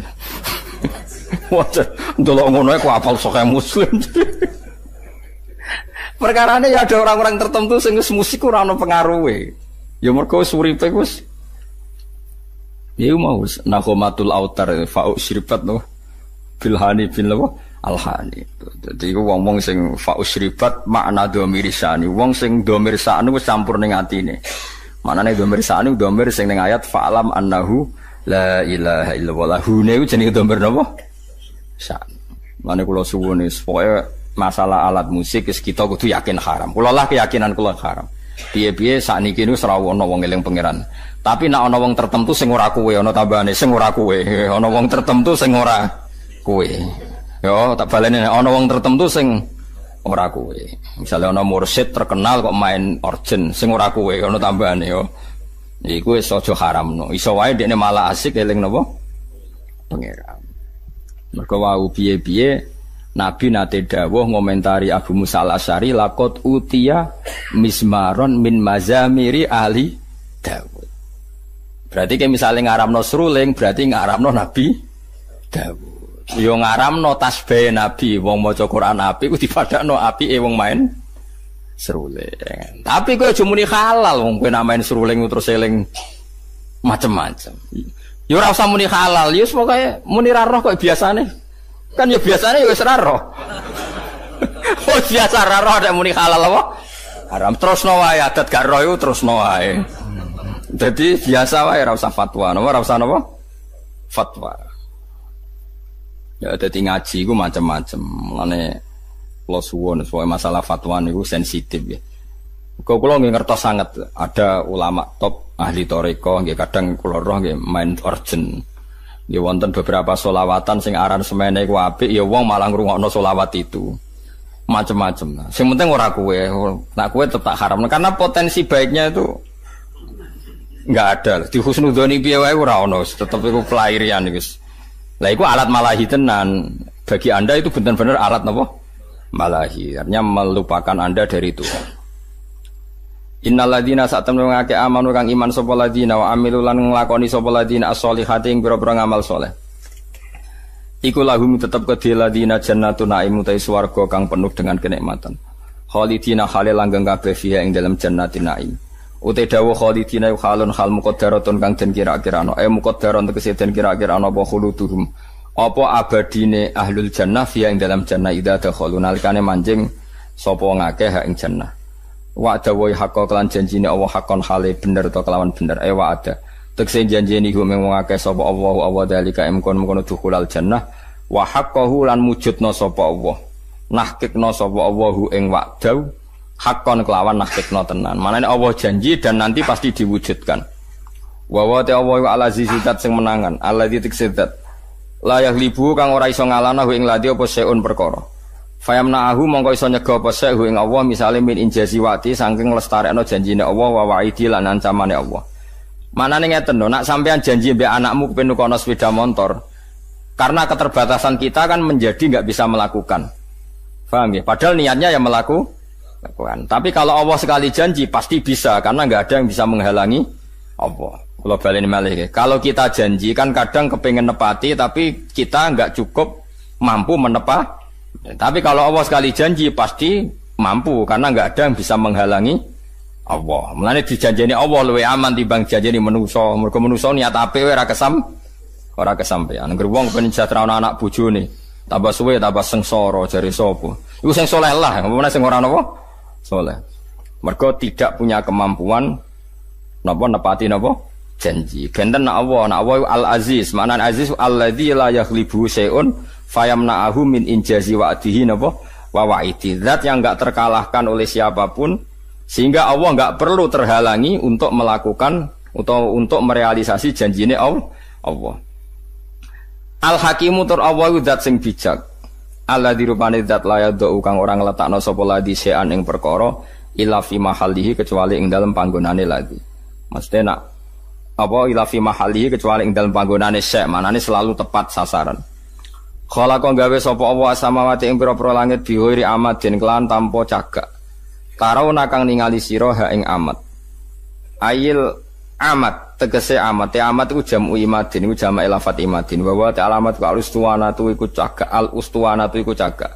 S1: Waduh, ndelok ngono kok apal Sahih Muslim. Perkarane ya ada orang-orang tertentu sing wis musik ora ono pengaruhe. Ya mergo wis uripe wis ya mau nahomatul autar fa'u syribat no bilhani bin lawa alhani. Dadi iku wong-wong sing fa'u syribat makna domirisani, wong sing domir sakne wis campur ning atine. Manane domir sakne domir sing ning ayat fa'lam annahu la ilaha illallah. Hune iku jenenge domir napa? Sak. Mane kula suwun wis pokoke masalah alat musik wis kita kudu yakin haram. Kula lah keyakinan kula haram. Piye-piye sakniki niku ora ana wong eling pangeran. Tapi nek ana wong tertentu sing ora kuwe, ana tambahane sing ora kuwe. Ana wong tertentu sing ora kuwe. Yo tak baleni ana wong tertentu sing ora kuwe. Misale ana mursyid terkenal kok main organ sing ora kuwe, ana tambahane yo. Iku wis aja haramno. Iso wae dekne malah asik eling napa? Pangeran. Mergo wau piye-piye Nabi nate dawuh ngomentari Abu Musa al-Asy'ari laqad utiya mismaron min mazamiri ali Dawud. Berarti kayak misalnya ngaramno seruling berarti ngaramno Nabi Dawud. Yo ngaramno tasbih Nabi, wong maca Quran apik ku dipadakno apike wong main seruling. Tapi kowe aja muni halal wong kowe main seruling terus eling macem-macem. Yo ora usah muni halal, yo pokoke muni ra roh kok biasane. Kan ya biasane ya wis ra roh. Oh biasa ra roh nek muni halal apa? Haram terusno wae adat gak roh iku terusno wae. Dadi biasa wae ora usah fatwa, ora usah napa? Fatwa. Ya dadi ngaji ku macam-macam. Mulane kula suwun supaya masalah fatwa niku sensitif ya. Kula nggih ngertos sanget ada ulama top ahli toriko nggih kadang kula roh nggih main urgent. Nggih wonten beberapa solawatan sing aran semene ku apik ya wong malah ngrungokno solawat itu. Macam-macam. Sing penting ora kowe. Nak kowe tetap haram karena potensi baiknya itu enggak ada. Di husnudzoni piye wae ora ono, tetep iku pelairian iku. Lah iku alat malahi tenan. Bagi Anda itu benar-benar alat napa? Malahi. Artinya melupakan Anda dari Tuhan. Innal ladzina sa'tamnu ngake amanu kang iman sapa ladzina wa amilu lan nglakoni sapa ladzina as-solihati ing pira-pira ngamal saleh. Iku lahum tetep kedhe ladzina jannatun na'im utai swarga kang penuh dengan kenikmatan. Khalidina khale langgeng kabeh fiha ing dalam jannatin na'im. Utai dawuh khalidina khalun khal muqaddaratun kang den kira-kirano. Muqaddaron tegese den kira-kirano apa khuluduhum. Apa abadine ahlul jannah fiha ing dalam jannah idza dakhalun nalikane manjing sapa ngakeh ing jannah. Wa'ada wa haqqa kelan janjine Allah haqqan hale bener to kelawan bener wa'ada tekse janjine iku mung akeh sapa Allah dalika mkono dukhulal jannah wa haqqahu lan mujudna sapa Allah nahkikna sapa Allah ing wa'da haqqan kelawan nahkikna tenan manane Allah janji dan nanti pasti diwujudkan wa wa ta Allah al-aziz zat sing menangan alladzi tiksedat la yaghlibu kang ora iso ngalahno ing ladhi apa seun perkara fayamna'ahu mongko iso nyega apa sek ing Allah misale min injazi wati saking lestarekno janjine Allah wa wa'idi lan ancamane Allah. Manane ngeten lho, nak sampean janji mbek anakmu kepen nukono sepeda motor, karena keterbatasan kita kan menjadi enggak bisa melakukan. Paham ya? Padahal niatnya ya melakukan. Tapi kalau Allah sekali janji pasti bisa karena enggak ada yang bisa menghalangi Allah. Kalau baleni malih ya. Kalau kita janji kan kadang kepengin nepati tapi kita enggak cukup mampu menepati. Tapi kalau Allah sekali janji pasti mampu karena enggak ada yang bisa menghalangi Allah. Mulane dijanjeni Allah luwih aman timbang janjeni manusa. Mergo manusa niat apik ora kesampean. Angger wong ben sejahtera anak bojone, tambah suwe tambah sengsara jare sapa. Iku sing saleh lah, apa sing ora napa? Saleh. Mergo tidak punya kemampuan napa nepati napa? Janji. Benten Allah Al-Aziz, maknane Aziz alladzi la yaghlibu syai'un fayamna'ahu min injazi wa'dihi napa wa wa'idi. Zat yang enggak terkalahkan oleh siapapun sehingga Allah enggak perlu terhalangi untuk melakukan atau untuk merealisasi janjine Allah. Al-Hakimu tur Allah zat sing bijak. Alladzi rupane zat la yadhu kang ora ngletakno sapa ladi sean ing perkara illa fi mahallihi kecuali ing dalem panggonane ladi. Maksudnya nak apa illa fi mahallihi kecuali ing dalem panggonane syek, manane selalu tepat sasaran. Khalaqa gawe sapa Allah samawati ing pira-pira langit biwiri amadin kelan tanpa cagak. Tarauna kang ningali sira ha ing amad. Ayil amad tegese amad. Te amad iku jamu imadin iku jamak lafat imadin. Wa wa alamat ka al-ustuwanatu iku cagak. Al-ustuwanatu iku cagak.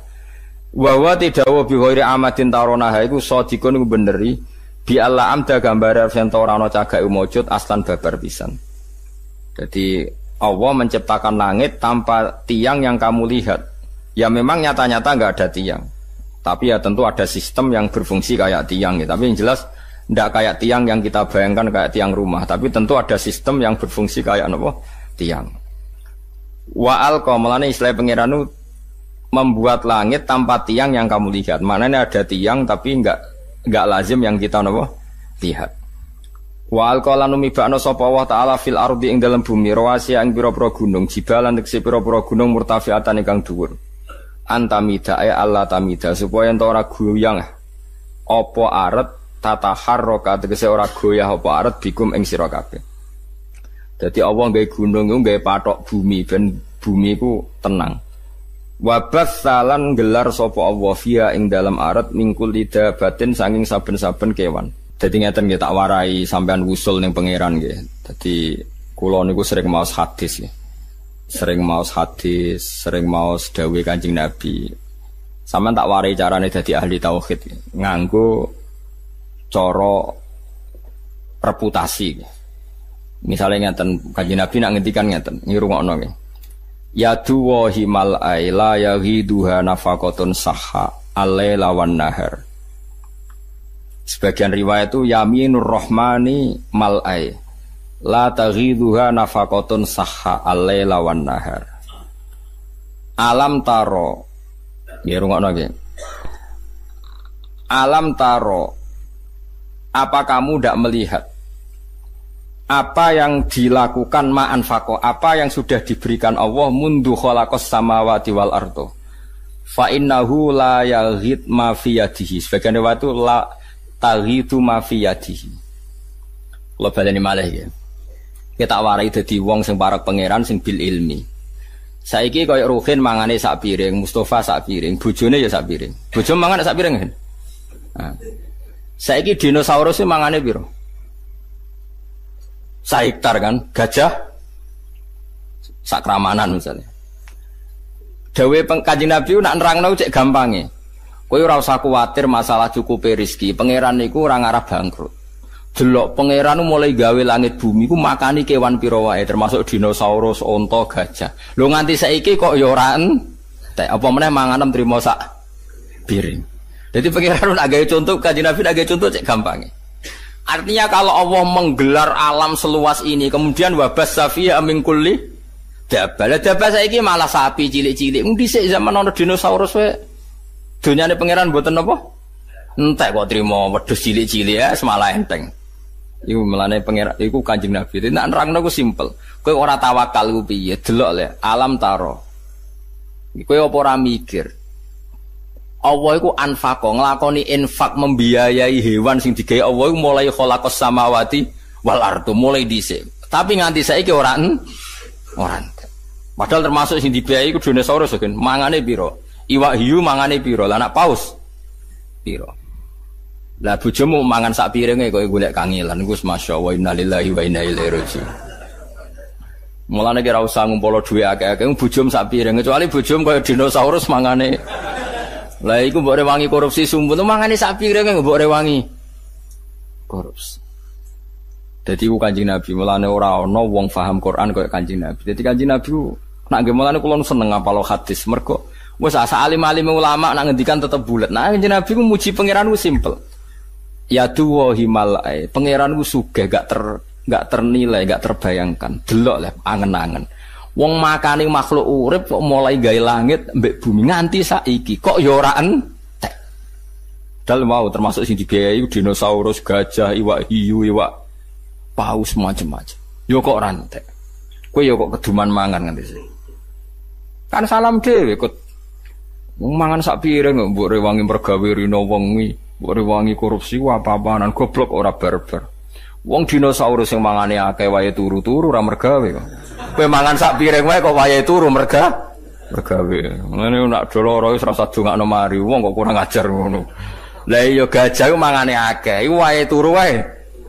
S1: Wa wa tidawu biwiri amadin tarona ha iku sadikun iku beneri. Bi Allah amda gambare yen ora ana cagak mujud aslan babar pisan. Jadi Allah menciptakan langit tanpa tiang yang kamu lihat. Ya memang nyata-nyata enggak ada tiang. Tapi ya tentu ada sistem yang berfungsi kayak tiang ya. Tapi yang jelas enggak kayak tiang yang kita bayangkan kayak tiang rumah. Tapi tentu ada sistem yang berfungsi kayak apa? Tiang. Wa alqamalane istilah pangeranu membuat langit tanpa tiang yang kamu lihat. Maknanya ada tiang tapi enggak lazim yang kita apa? Lihat. Wa alqalanu mibakna sapa Allah taala fil ardi ing dalam bumi rawasi ing pira-pira gunung jibalan tegese pira-pira gunung murtafiatan ingkang dhuwur antamida Allah tamida supaya ento ora goyang apa aret tataharraka tegese ora goyah apa aret bikum ing sira kabeh. Dadi Allah gawe gunung iku gawe patok bumi ben bumi iku tenang. Wabas salan gelar sapa Allah via ing dalam aret mingkul lidabatin saking saben-saben kewan. Jadi ngeten nggih tak warai sampean wusul ning pangeran nggih. Dadi kula niku sering maos hadis nggih. sering maos hadis, sering maos dawuh Kanjeng Nabi. Sampeyan tak warai carane dadi ahli tauhid nganggo cara reputasi. Misalnya ngeten Kanjeng Nabi nak ngendikan ngeten, ngrungokno nggih. Ya duwahi mal aila yahiduha nafaqatun sahha alaila wan nahar. Sebagian riwayat itu yaminur rahmani mal ai la taghiduha nafaqatun sahha alaila wan nahar. Alam taro nggih rungokno nggih. Alam taro, apa kamu tidak melihat apa yang dilakukan ma'anfaqo, apa yang sudah diberikan Allah mundu khalaqas samawati wal ardo. Fa innahu la yaghid ma fi yadihi. Sebagian riwayat itu la taghidu ma fi yadihi. Kula baleni malih ya. Kita warai dadi wong sing parek pangeran sing bil ilmi. Saiki koyo Ruhin mangane sak piring, Mustafa sak piring, bojone ya sak piring. Bojo mangan sak piring kan. Nah. Saiki dinosaurus mangane piro? Hektar kan, gajah sakramanan misalnya. Dawe Kanjeng Nabi nak nerangno cek gampange. Kowe ora usah kuwatir masalah cukupe rezeki. Pangeran niku ora ngarep bangkrut. Delok pangeran mulai gawe langit bumi ku makani kewan pira wae termasuk dinosaurus, onta, gajah. Lho nganti saiki kok ya ora entek. Apa meneh manganem trimo sak piring. Jadi pangeran nak gawe contoh Kanjeng Nabi nak gawe contoh cek gampange. Artinya kalau Allah menggelar alam seluas ini, kemudian wabas safiya min kulli dabal. Dabal saiki malah sapi cilik-cilik. Mung dhisik zaman ana dinosaurus wae. Donyane pangeran mboten apa? Entek kok trimo wedhus cilik-cilik ya semalah enteng. Iku melane pangeran iku Kanjeng Nabi. Nek nerangno ku simpel. Kowe ora tawakal ku piye? Delok le alam taro. Kowe apa ora mikir? Allah iku anfaqo nglakoni infak membiayai hewan sing digawe Allah iku mulai khalaqas samawati wal ardu mulai dhisik. Tapi nganti saiki ora padahal termasuk sing dibiayai iku dinosaurus kan. Mangane pira? Iwak hiu mangane pira? Lah anak paus pira? Lah bojomu mangan sak piringe kok golek kangelan iku masyaallah innalillahi wa inna ilaihi raji'un. Mulane kira usah ngumpul dhuwit akeh-akeh bojomu sak piring kecuali bojomu kaya dinosaurus mangane. Lah iku mbok rewangi korupsi sumpun mangane sak piring mbok rewangi korupsi. Dadi ku Kanjeng Nabi mulane ora ana wong paham Quran kaya Kanjeng Nabi. Dadi Kanjeng Nabi nak nggih mulane kula seneng ngapal hadis mergo wis asa alim-alim ulama nak ngendikan tetep bulet. Nah Kanjeng Nabi ku muji pangeran ku simpel. Ya duwa himalai, pangeran ku sugih gak ternilai, gak terbayangkan. Delok lah angen-angen. Wong makane makhluk urip kok mulai gawe langit mbek bumi nganti saiki kok ya ora entek. Dal mau termasuk sing dibiayai dinosaurus, gajah, iwak hiu, iwak paus macam-macam. Yo kok ora entek. Kowe yo kok keduman mangan nganti sih. Kan salam dhewe kok wong mangan sak piring mbok rewangi mergawe rino wong mbok rewangi korupsi apa-apaan goblok ora barbar. Wong dinosaurus sing mangane akeh wae turu-turu ora mergawe kok. Kowe mangan sak piring wae kok wae turu mergawe. Ngene nak doloro wis rasa dongakno mari wong kok kurang ajar ngono. Lah iya gajah ku mangane akeh, iku wae turu wae.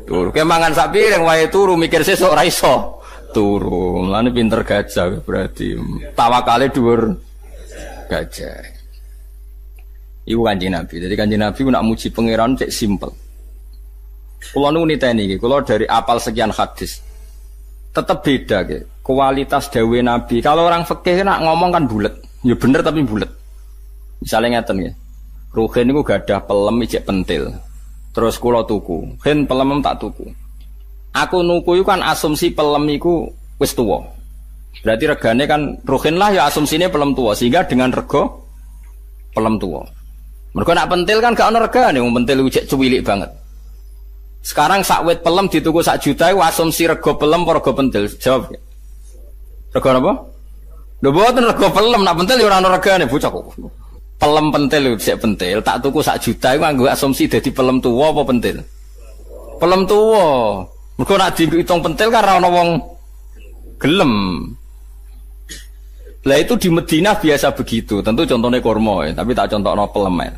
S1: Turu. Kowe mangan sak piring wae turu mikir sesuk ora iso turu. Mulane pinter gajah berarti tawakale dhuwur gajah. Iku Kanjeng Nabi. Jadi Kanjeng Nabi nak muji pangeran cek simpel. Kula nu niteni iki, kula dari apal sekian hadis. Tetap beda ke kualitas dawe Nabi. Kalau orang fikih nak ngomong kan bulet, ya bener tapi bulet. Misalnya ngeten nggih. Ruhin niku gadah pelem ijek pentil. Terus kula tuku. Hen pelem tak tuku. Aku nuku iku kan asumsi pelem iku wis tuwa. Berarti regane kan ruhin lah ya asumsine pelem tuwa sehingga dengan rego pelem tuwa. Mergo nak pentil kan gak ono regane, wong pentil iku jek cuwilik banget. Sekarang sak wit pelem dituku sak juta iku asumsi rego pelem apa rego pentil? Jawab. Rego apa? Lho mboten rego pelem, nak pentil ya ora ono regane bocah kok. Pelem pentil sik pentil, tak tuku sak juta iku nganggo asumsi dadi pelem tuwa apa pentil? Pelem tuwa. Mergo nak diitung pentil kan ora ono wong gelem. Lah itu di Madinah biasa begitu, tentu contohnya kurma ya, tapi tak contohno pelem.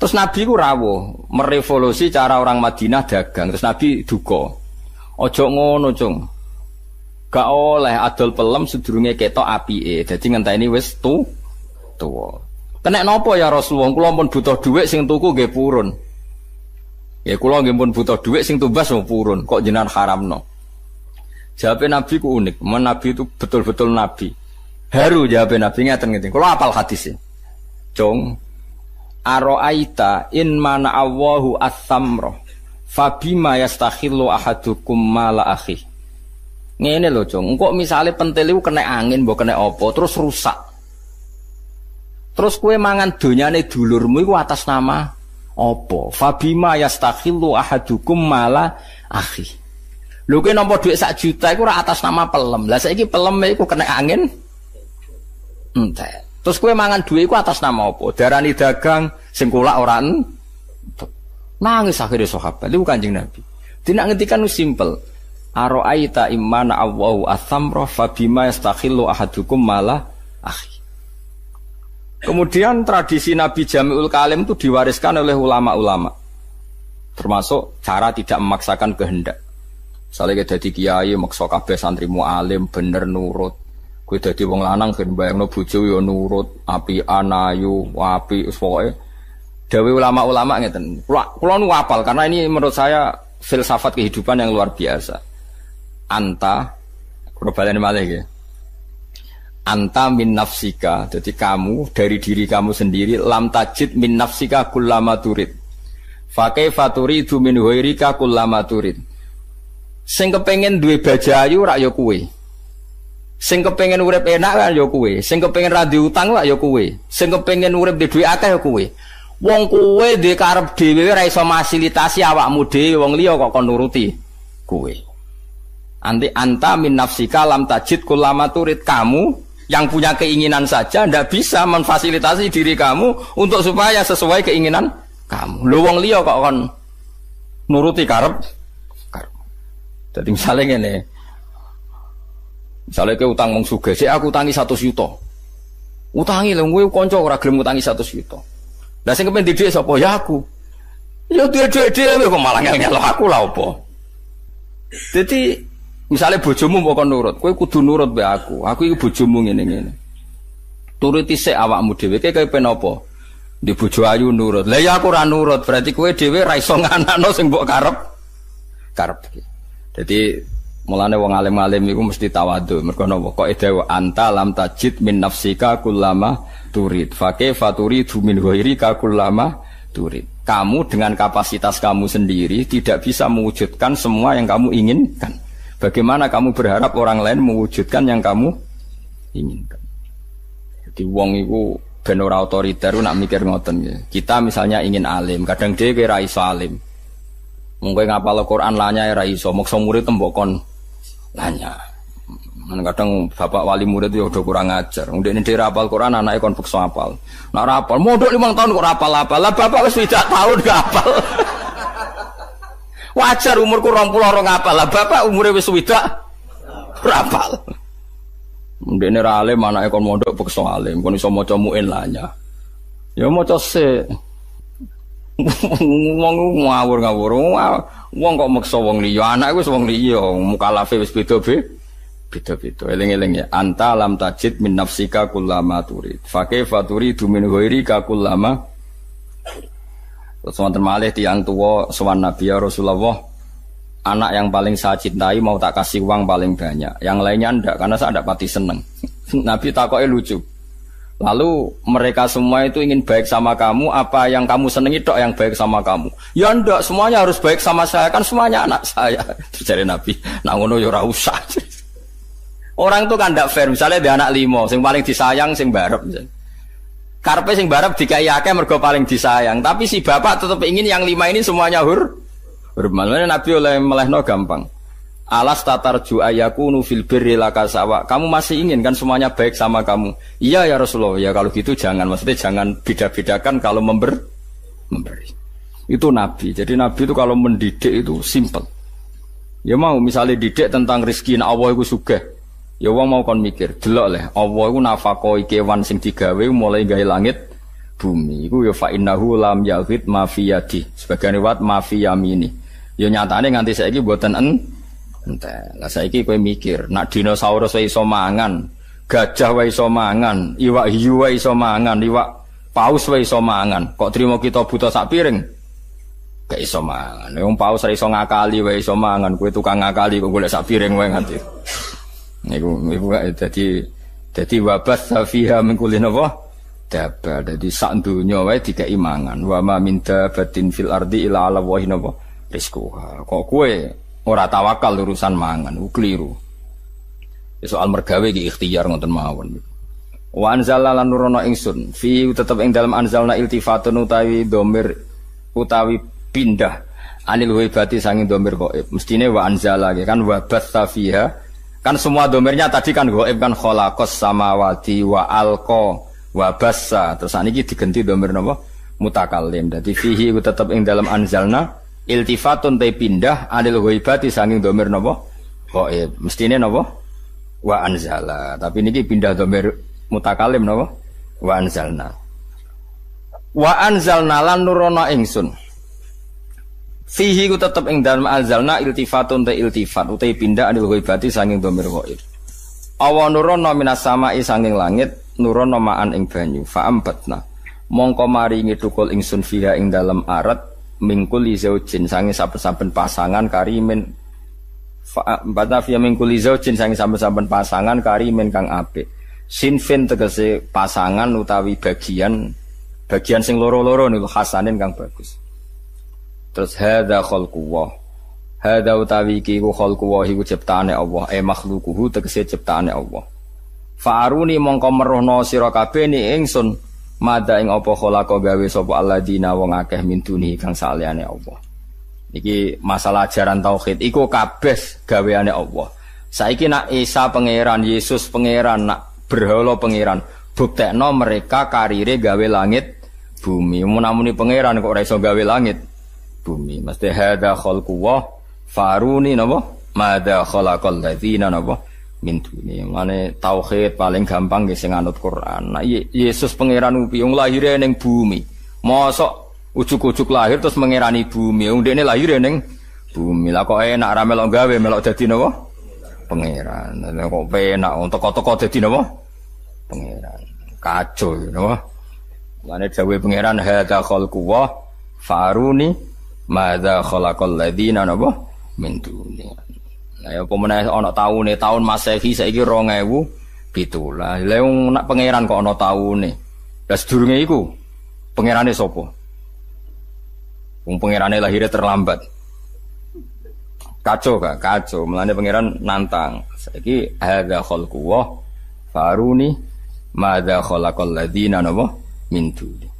S1: Terus Nabi ku rawuh, merevolusi cara orang Madinah dagang. Terus Nabi duka. Ojo ngono, Cung. Gak oleh adol pelem sedurunge ketok apike. Dadi ngenteni wis tuwa. Kena napa ya Rasulullah? Kula pun butuh dhuwit sing tuku nggih purun. Ya kula nggih pun butuh dhuwit sing tumbas mau purun. Kok jenengan haramno? Jawab Nabi ku unik. Nabi itu betul-betul Nabi. Haru jawab Nabi ngeten-ngeten. Kula hafal hadisnya. Cung Aro'aita in mana Allahu as-samra fabima yastakhillu ahadukum mala akhi. Ngene lho, Cung. Engko misale pentil iku kena angin mbok kena apa terus rusak. Terus kowe mangan donyane dulurmu iku atas nama apa? Fabima yastakhillu ahadukum mala akhi. Lho kowe nampa dhuwit 1 juta iku ora atas nama pelem. Lah saiki pelem iku kena angin entek. Terus kowe mangan duwe iku atas nama apa? Darani dagang sing kulak ora entuk. Nangis akhire sahabat. Iku Kanjeng Nabi. Dina ngendikan simpel. Aro'aita immana Allahu as-samra fabima yastakhillu ahadukum mala akhi. Kemudian tradisi Nabi Jami'ul Kalim itu diwariskan oleh ulama-ulama. Termasuk cara tidak memaksakan kehendak. Misalnya kita dadi kiai maksa kabeh santrimu alim bener nurut. Kowe dadi wong lanang ben bayangno bojo ya nurut, apian ayu, apik pokoke. Dawe ulama-ulama ngeten. Kula nu hafal karena ini menurut saya filsafat kehidupan yang luar biasa. Anta kula baleni malih nggih. Anta min nafsika, jadi kamu dari diri kamu sendiri lam tajid min nafsika kullama turid. Fa kaifa turidu min ghairika kullama turid. Sing kepengin duwe bajayu rak ya kowe. Sing kepengin urip enak kan ya kowe, sing kepengin ra diutang lak ya kowe, sing kepengin urip di dhuwit akeh ya kowe. Wong kowe duwe karep dhewe ora iso fasilitasi awakmu dhewe, wong liya kok kon nuruti kowe. Anti anta min nafsika lam tajid kullama turid. Kamu yang punya keinginan saja ndak bisa memfasilitasi diri kamu untuk supaya sesuai keinginan kamu. Lho wong liya kok kon nuruti karep. Jadi misalnya ngene. Misalnya ke utang wong sugih, sik aku utangi 100 juta. Utangi lho kowe kanca ora gelem utangi 100 juta. Lah sing kepen didik sapa? Ya aku. Ya dhuwit dhewe kok malah ngel aku lah apa. Jadi misalnya bojomu mbok kon nurut, kowe kudu nurut mbek aku. Aku iki bojomu ngene-ngene. Turuti sik awakmu dhewe kowe kepen apa? Di bojo ayu nurut. Lah ya aku ora nurut, berarti kowe dhewe ra iso nganakno sing mbok karep. Jadi mulane wong alim-alim iku mesti tawadhu. Mergo napa? Kok edawa anta lam tajid min nafsika kullama turid. Fa kaifa turidu min ghairika kullama turid. Kamu dengan kapasitas kamu sendiri tidak bisa mewujudkan semua yang kamu inginkan. Bagaimana kamu berharap orang lain mewujudkan yang kamu inginkan? Jadi wong iku ben ora otoriter nak mikir ngoten ya. Kita misalnya ingin alim, kadang dhewe ra iso alim. Mungkin ngapal Al-Quran lanya ya iso, maksa murid tembokon lanya. Kadang bapak wali murid ya udah kurang ajar. Ndek nek hafal Quran anake kon paksa hafal. Nek ora hafal, mondok 5 tahun kok hafal-hafal. Lah bapak wis 3 tahun gak hafal. Wajar umurku 20 ora hafal. Lah bapak umure wis 3 hafal. Ndek nek ra alim anake kon mondok paksa alim, kon iso maca muin lanya. Ya maca sik. Wong ngawur-ngawur. Wong kok maksa wong liya, anak wis wong liya, mukalafe wis beda-beda. Eling-eling ya. Anta lam tajid min nafsika kullama turid. Fa kaifa turidu min ghairika kullama. Terus wonten malih tiyang tuwa sowan Nabi ya Rasulullah. Anak yang paling saya cintai mau tak kasih uang paling banyak. Yang lainnya ndak karena saya ndak pati seneng. Nabi takoke lucu. Lalu mereka semua itu ingin baik sama kamu, apa yang kamu senengi tok yang baik sama kamu? Ya ndak, semuanya harus baik sama saya, kan semuanya anak saya. Terus Nabi, nak ngono ya ora usah. Orang itu kan ndak fair, misalnya dia anak 5, sing paling disayang sing barep. Karepe sing barep dikai akeh mergo paling disayang, tapi si bapak tetap ingin yang 5 ini semuanya hormat. Nabi oleh melehno gampang. Alas tatarju ayakunu fil birri lakasawa. Kamu masih ingin kan semuanya baik sama kamu? Iya ya Rasulullah. Ya kalau gitu jangan, maksudnya jangan beda-bedakan kalau memberi. Itu Nabi. Jadi Nabi itu kalau mendidik itu simple. Ya mau misalnya didik tentang rezeki nek Allah iku sugih. Ya wong mau kon mikir, delok leh Allah iku nafakoi kewan sing digawe mulai gawe langit bumi. Iku ya fa innahu lam yaghid ma fi yadi. Sebagian riwayat ma fi yamini. Ya nyatane nganti saiki mboten Entek. Lah saiki kowe mikir, nak dinosaurus wae iso mangan, gajah wae iso mangan, iwak hiu wae iso mangan, iwak paus wae iso mangan. Kok trimo kita buta sak piring? Gak iso mangan. Wong paus ra iso ngakali wae iso mangan, kowe tukang ngakali kok golek sak piring wae nganti. Niku dadi wabas safiha min kulli napa? Dabar. Dadi sak donya wae dikeki mangan. Wa ma min dabatin fil ardi illa 'ala wahi napa? Rizquha. Kok kowe ora tawakal urusan mangan, keliru. Soal mergawe iki ikhtiar ngoten mawon. Wa anzalna lan nurono ingsun fi tetep ing dalem anzalna iltifatun utawi dhamir utawi pindah anil ghaibati sanging dhamir ghaib. Mestine wa anzala kan wa batsa fiha. Kan semua dhamirnya tadi kan ghaib kan khalaqas samawati wa alqa wa bassa. Terus saniki digenti dhamir napa? Mutakallim. Dadi fihi tetep ing dalem anzalna iltifatun te pindah anil ghaibati sanging dhamir napa ghaib mestine napa wa anzala tapi niki pindah dhamir mutakalim napa wa anzalna lan nurono ingsun fihi ku tetep ing dalem anzalna iltifatun te iltifat utahe pindah anil ghaibati sanging dhamir ghaib awa nurono minas samai sanging langit nurono ma'an ing banyu fa ambatna mongko maringi tukul ingsun fiha ing dalem arat mingkuli zaujin sange saben-saben pasangan karimin Batavia mingkuli zaujin sange saben-saben pasangan karimin kang apik sinfin tegese pasangan utawi bagian sing loro-loro niku hasanin kang bagus terus hadza khalqullah hadza utawi iki ku khalqullah iku ciptaane Allah makhluquhu tegese ciptaane Allah fa'aruni mongko meruhna sira kabeh ni ingsun mada ing apa khalaqa gawe sapa alladzina wong akeh min duni kang saliyane Allah. Niki masalah ajaran tauhid iku kabeh gaweane Allah. Saiki nak Isa pangeran, Yesus pangeran, nak berhala pangeran, buktekno mereka karire gawe langit bumi. Munamuni pangeran kok ora iso gawe langit bumi. Mesti hadza khalqullah faruni napa? Mada khalaqal ladzina napa? Min duni. Mane tauhid paling gampang nggih sing anut Quran. Nah, Yesus pangeran upi wong lahire ning bumi. Mosok ujug-ujug lahir terus mengerani bumi. Wong dene lahire ning bumi. Lah kok enak ra melok gawe melok dadi napa? Pangeran. Kok penak teko-teko dadi napa? Pangeran. Kacau napa? Mane dawuhe pangeran hadza khalqullah faruni madza khalaqal ladzina napa? Min duni. Lah ya pemenang ana tahun Masehi saiki 2007. Lah wong nak pangeran kok ana taune. Lah sedurunge iku pangerane sapa? Wong pangerane lahirnya terlambat. Kacau gak? Kacau. Mulane pangeran nantang. Saiki hadza khalqullah faruni madza khalaqal ladzina napa min duni.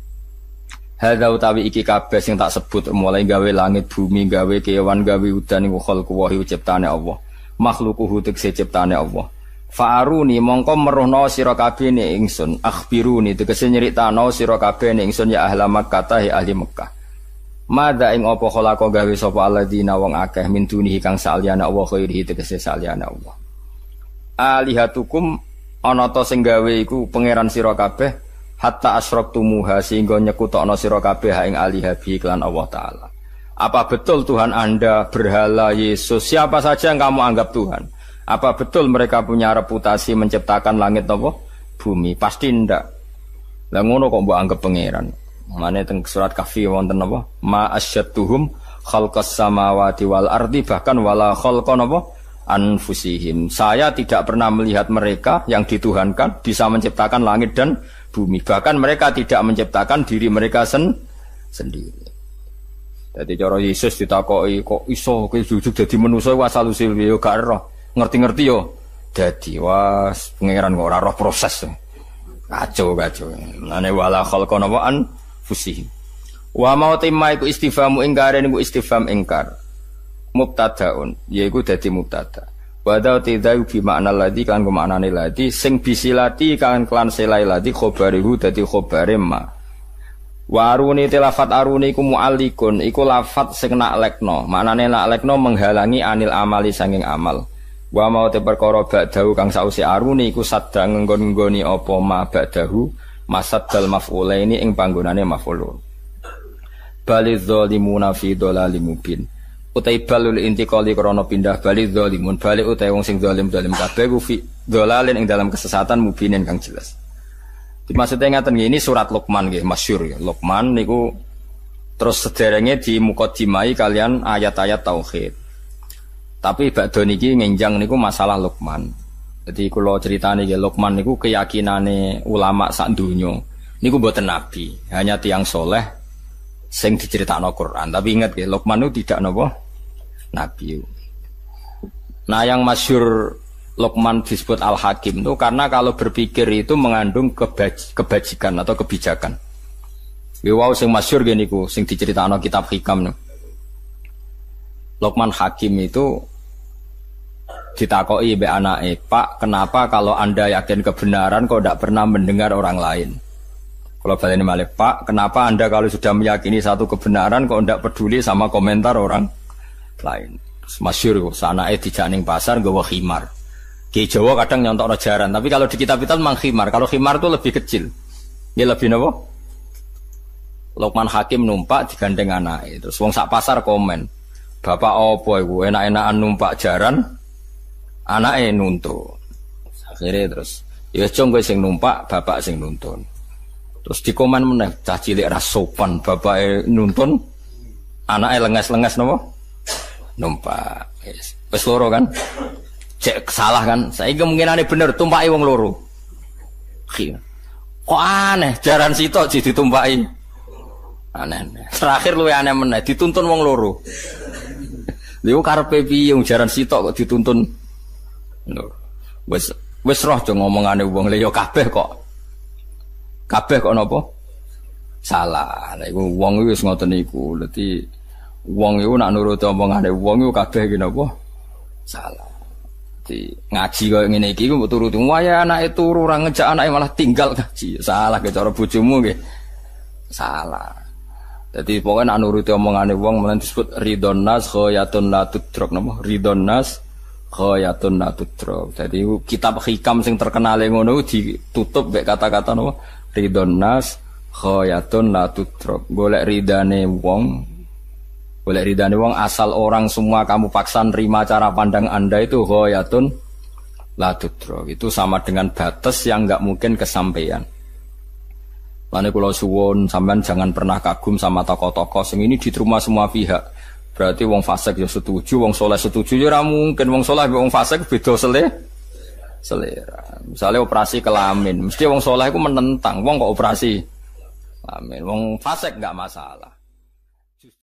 S1: Hadza utawi iki kabeh sing tak sebut mulai gawe langit bumi gawe kewan gawe udan iku khalqullah ciptane Allah makhluquhu tegese ciptane Allah fa'aruni mongko meruhna sira kabeh ning ingsun akhbiruni tegese nyritano sira kabeh ning ingsun ya ahli Makkah ahli Mekah madza ing apa khalaqa gawe sapa alladzina wong akeh min dunihi kang saliyane Allah khairihi tegese saliyane Allah alihatukum ana ta sing gawe iku pangeran sira kabeh hatta asyraqtumuha sehingga nyekutokno sira kabeh ing alihabi iklan Allah taala. Apa betul Tuhan Anda berhala Yesus siapa saja yang kamu anggap Tuhan? Apa betul mereka punya reputasi menciptakan langit napa? Bumi? Pasti ndak. Lah ngono kok mbok anggap pangeran. Mane teng surat Kahfi wonten napa? Ma asyadduhum khalqas samawati wal ardi bahkan wala khalqa napa? Anfusihim. Saya tidak pernah melihat mereka yang dituhankan bisa menciptakan langit dan bumi. Bahkan mereka tidak menciptakan diri mereka sendiri. Jadi cara Yesus ditakoki kok iso kowe jujuk dadi manusa asal usul yo gak roh. Ngerti-ngerti yo dadi was pangeran kok ora roh proses. Kacau. Ane wala khalqa nawaan fusih. Wa mau tema iku istifhamu ingkar niku istifham ingkar. Mubtadaun yaiku dadi mubtada. Wa ta'u bi makna ladzi kan ku maknane ladzi sing bisilati kan klan selai ladzi khabarihu dadi khabare ma. Wa aruni tilafat aruni iku mu'allikun iku lafat sing naklekno. Maknane naklekno menghalangi anil amali sanging amal. Wa mau te perkara ba'dahu kang sause aruni iku sadang nggon-nggoni apa ma ba'dahu masaddal maf'ulaini ing panggonane maf'ulun. Baliz zalimuna fi dhalalim mubin. utai balul intiqali krana pindah bali zalimun bali utai wong sing zalim kabeh ku fi dhalalin ing dalam kesesatan mubinin kang jelas. Maksudnya ngaten ini surat Luqman nggih masyhur ya. Luqman niku terus sederenge di mukadimai kalian ayat-ayat tauhid. Tapi badhe niki ngenjang niku masalah Luqman. Jadi kula critani nggih Luqman niku keyakinane ulama sak donya. Niku mboten nabi, hanya tiang soleh sing diceritakno Quran. Tapi ingat nggih Luqman itu tidak napa nabi. Nah, yang masyhur Luqman disebut Al-Hakim itu karena kalau berpikir itu mengandung kebajikan atau kebijakan. Wow, sing masyhur gini ku, sing diceritakno kitab Hikam. Luqman Hakim itu ditakoki mbek anake, "Pak, kenapa kalau Anda yakin kebenaran kok tidak pernah mendengar orang lain?" Kalau baleni malih, "Pak, kenapa Anda kalau sudah meyakini satu kebenaran kok tidak peduli sama komentar orang lain?" Masyhur ku, sanake dijak ning pasar nggawa khimar. Ki Jawa kadang nyontokno jaran, tapi kalau di kitab-kitab memang khimar. Kalau khimar itu lebih kecil. Ini lebih napa? Luqman Hakim numpak digandeng anake. Terus wong sak pasar komen, "Bapak opo iku enak-enakan numpak jaran?" Anake nuntun. Akhirnya terus, "Ya jong kowe sing numpak, bapak sing nuntun." Terus dikomen meneh, cah cilik ra sopan, bapake nuntun, anake lenges-lenges napa? Numpak. Wis loro kan? Cek salah kan? Saiki kemungkinane bener tumpaki wong loro. Kok aneh jaran sitok ditumpaki. Aneh. Terakhir luwih aneh meneh dituntun wong loro. Lha karepe piye wong jaran sitok kok dituntun. Wis roh jo ngomongane wong lha ya kabeh kok napa? Salah. Lha iku wong wis ngoten iku. Dadi wong iku nak nuruti omongane wong iku kabeh iki napa? Salah. Ngaji kaya ngene iki mbok turuti waya anake turu ora ngejak anake malah tinggal ngaji. Salah ke cara bojomu nggih. Salah. Dadi pokoke nek nuruti omongane wong men disebut ridon nas khayatun la tudrok napa? Ridon nas khayatun la tudrok. Dadi kitab Hikam sing terkenal ngono ditutup mek kata-kata napa? Ridon nas khayatun la tudrok. Golek ridane wong asal orang semua kamu paksa nerima cara pandang Anda itu ghayatun la tudrok. Itu sama dengan batas yang enggak mungkin kesampaian. Lane kula suwun sampean jangan pernah kagum sama tokoh-tokoh sing ini diterima semua pihak. Berarti wong fasik ya setuju, wong saleh setuju ya ora mungkin wong saleh mbek wong fasik beda selera. Misalnya operasi kelamin, mesti wong saleh iku menentang, wong kok operasi kelamin. Wong fasik enggak masalah.